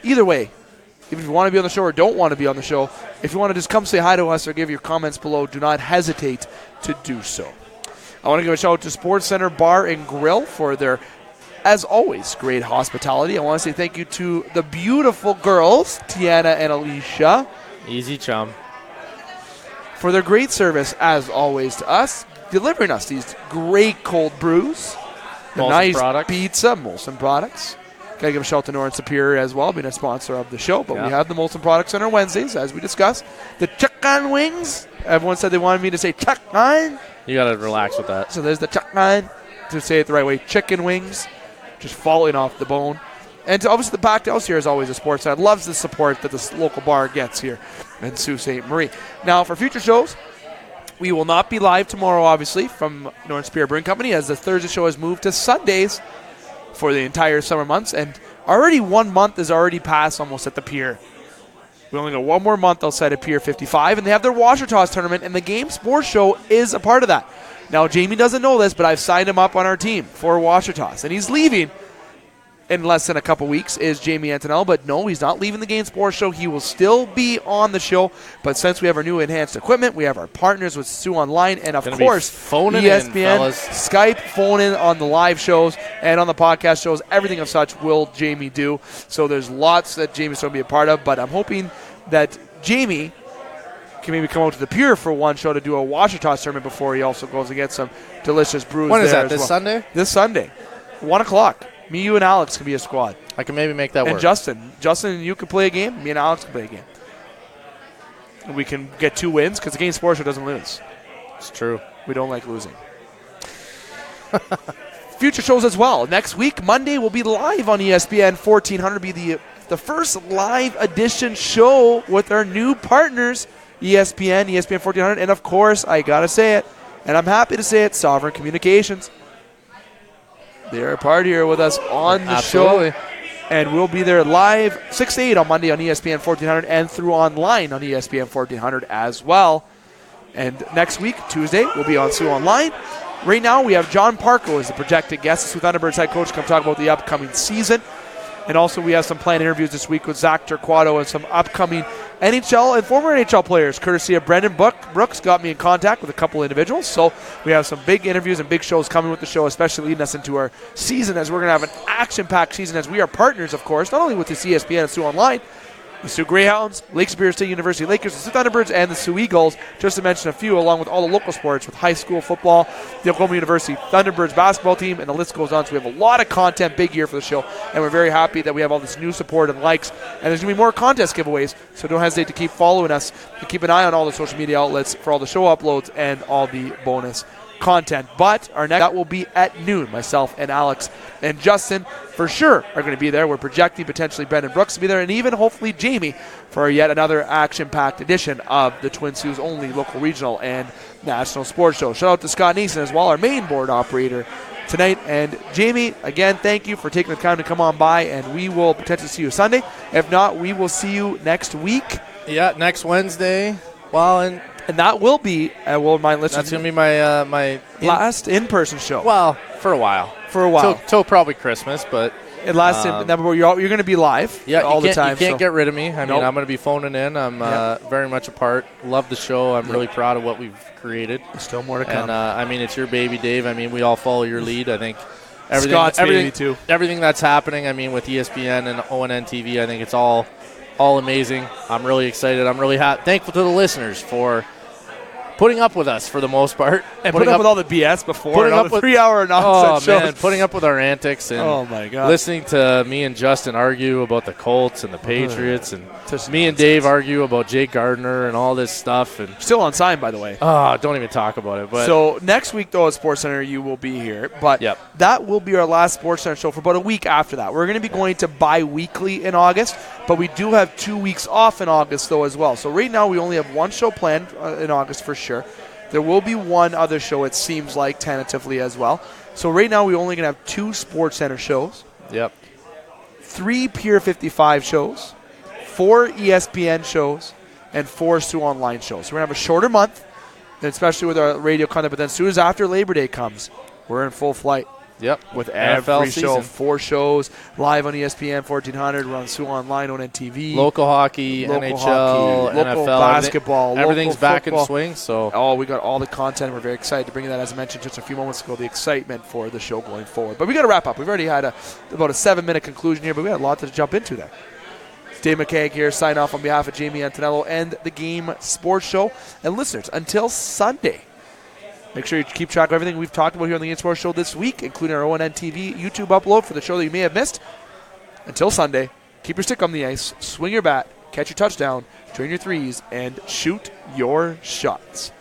Either way, if you want to be on the show or don't want to be on the show, if you want to just come say hi to us or give your comments below, do not hesitate to do so. I want to give a shout out to Sportscenter Bar and Grill for their, as always, great hospitality. I want to say thank you to the beautiful girls, Tiana and Alicia. Easy chum. For their great service, as always, to us, delivering us these great cold brews. The Molson nice products. pizza, Molson products. Got to give a shout to North Superior as well, being a sponsor of the show. But we have the Molson products on our Wednesdays, as we discussed. The chicken wings. Everyone said they wanted me to say chicken. You got to relax with that. So there's the chicken, to say it the right way. Chicken wings, just falling off the bone. And obviously the packed house here is always a sports side. Loves the support that this local bar gets here in Sault Ste. Marie. Now, for future shows, we will not be live tomorrow, obviously, from North Superior Brewing Company, as the Thursday show has moved to Sundays for the entire summer months. And already 1 month is already passed almost at the pier. We only got one more month outside of Pier 55, and they have their washer toss tournament, and the Game Sports Show is a part of that. Now, Jamie doesn't know this, but I've signed him up on our team for washer toss, and he's leaving in less than a couple weeks, is Jamie Antonello. But no, he's not leaving the Game Sports Show. He will still be on the show. But since we have our new enhanced equipment, we have our partners with Sue Online, and of course, phoning ESPN, in, Skype, phone in on the live shows and on the podcast shows. Everything of such will Jamie do. So there's lots that Jamie's going to be a part of. But I'm hoping that Jamie can maybe come out to the pier for one show to do a washer toss tournament before he also goes and gets some delicious brews. When is there that, this Sunday? This Sunday, 1 o'clock. Me, you, and Alex can be a squad. I can maybe make that and work. Justin, you can play a game. Me and Alex can play a game. And we can get 2 wins because the Game Sports Show doesn't lose. It's true. We don't like losing. Future shows as well. Next week, Monday, will be live on ESPN 1400. Be the first live edition show with our new partners, ESPN 1400. And, of course, I got to say it, and I'm happy to say it, Sovereign Communications. They're a part here with us on the show. And we'll be there live 6 to 8 on Monday on ESPN 1400 and through online on ESPN 1400 as well. And next week, Tuesday, we'll be on Sue Online. Right now, we have John Parko as the projected guest, the Sioux Thunderbirds head coach, to come talk about the upcoming season. And also, we have some planned interviews this week with Zach Turquato and some upcoming NHL and former NHL players, courtesy of Brendan Brooks. Got me in contact with a couple individuals. So we have some big interviews and big shows coming with the show, especially leading us into our season, as we're going to have an action-packed season, as we are partners, of course, not only with the ESPN and Sioux Online, the Sioux Greyhounds, Lake Superior State University Lakers, the Sioux Thunderbirds, and the Sioux Eagles, just to mention a few, along with all the local sports with high school football, the Oklahoma University Thunderbirds basketball team, and the list goes on. So we have a lot of content, big year for the show, and we're very happy that we have all this new support and likes, and there's going to be more contest giveaways, so don't hesitate to keep following us and keep an eye on all the social media outlets for all the show uploads and all the bonus content. But our next that will be at noon. Myself and Alex and Justin for sure are going to be there. We're projecting potentially Brendan Brooks to be there, and even hopefully Jamie for yet another action-packed edition of the Twin Sioux only local, regional, and national sports show. Shout out to Scott Neeson as well, our main board operator tonight. And Jamie, again, thank you for taking the time to come on by, and we will potentially see you Sunday. If not, we will see you next week. Yeah, next Wednesday. Well, and that will be, we'll remind listeners, that's going to be my last in-person show. Well, for a while. Till probably Christmas, but it lasts you're going to be live all the time. You can't get rid of me. I mean, I'm going to be phoning in. I'm very much a part. Love the show. I'm really proud of what we've created. There's still more to come. And, I mean, it's your baby, Dave. I mean, we all follow your lead. I think everything that's happening, I mean, with ESPN and ONN TV, I think it's all amazing. I'm really excited. I'm really thankful to the listeners for putting up with us for the most part. And putting up with all the BS before. Putting up with 3-hour nonsense shows. Man, putting up with our antics and listening to me and Justin argue about the Colts and the Patriots and me and Dave argue about Jake Gardner and all this stuff. And still on sign, by the way. Oh, don't even talk about it. But so next week, though, at SportsCenter, you will be here. But that will be our last SportsCenter show for about a week after that. We're going to be going to bi-weekly in August, but we do have 2 weeks off in August, though, as well. So right now, we only have one show planned in August for sure. There will be one other show, it seems like, tentatively as well. So right now, we're only going to have 2 SportsCenter shows. 3 Pier 55 shows. 4 ESPN shows, and 4 Sioux Online shows. So we're going to have a shorter month, especially with our radio content. But then as soon as after Labor Day comes, we're in full flight. With every show, 4 shows, live on ESPN 1400, we're on Sioux Online, on NTV. Local hockey, NHL, local NFL, basketball, everything's local back football. in swing. So we got all the content. We're very excited to bring that, as I mentioned just a few moments ago, the excitement for the show going forward. But we got to wrap up. We've already had about a 7-minute conclusion here, but we had a lot to jump into there. Dave McCaig here, sign off on behalf of Jamie Antonello and the Game Sports Show. And listeners, until Sunday, Make sure you keep track of everything we've talked about here on the Game Sports Show this week, including our ONN TV YouTube upload for the show that you may have missed. Until Sunday, keep your stick on the ice, swing your bat, catch your touchdown, train your threes, and shoot your shots.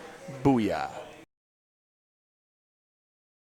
Booyah.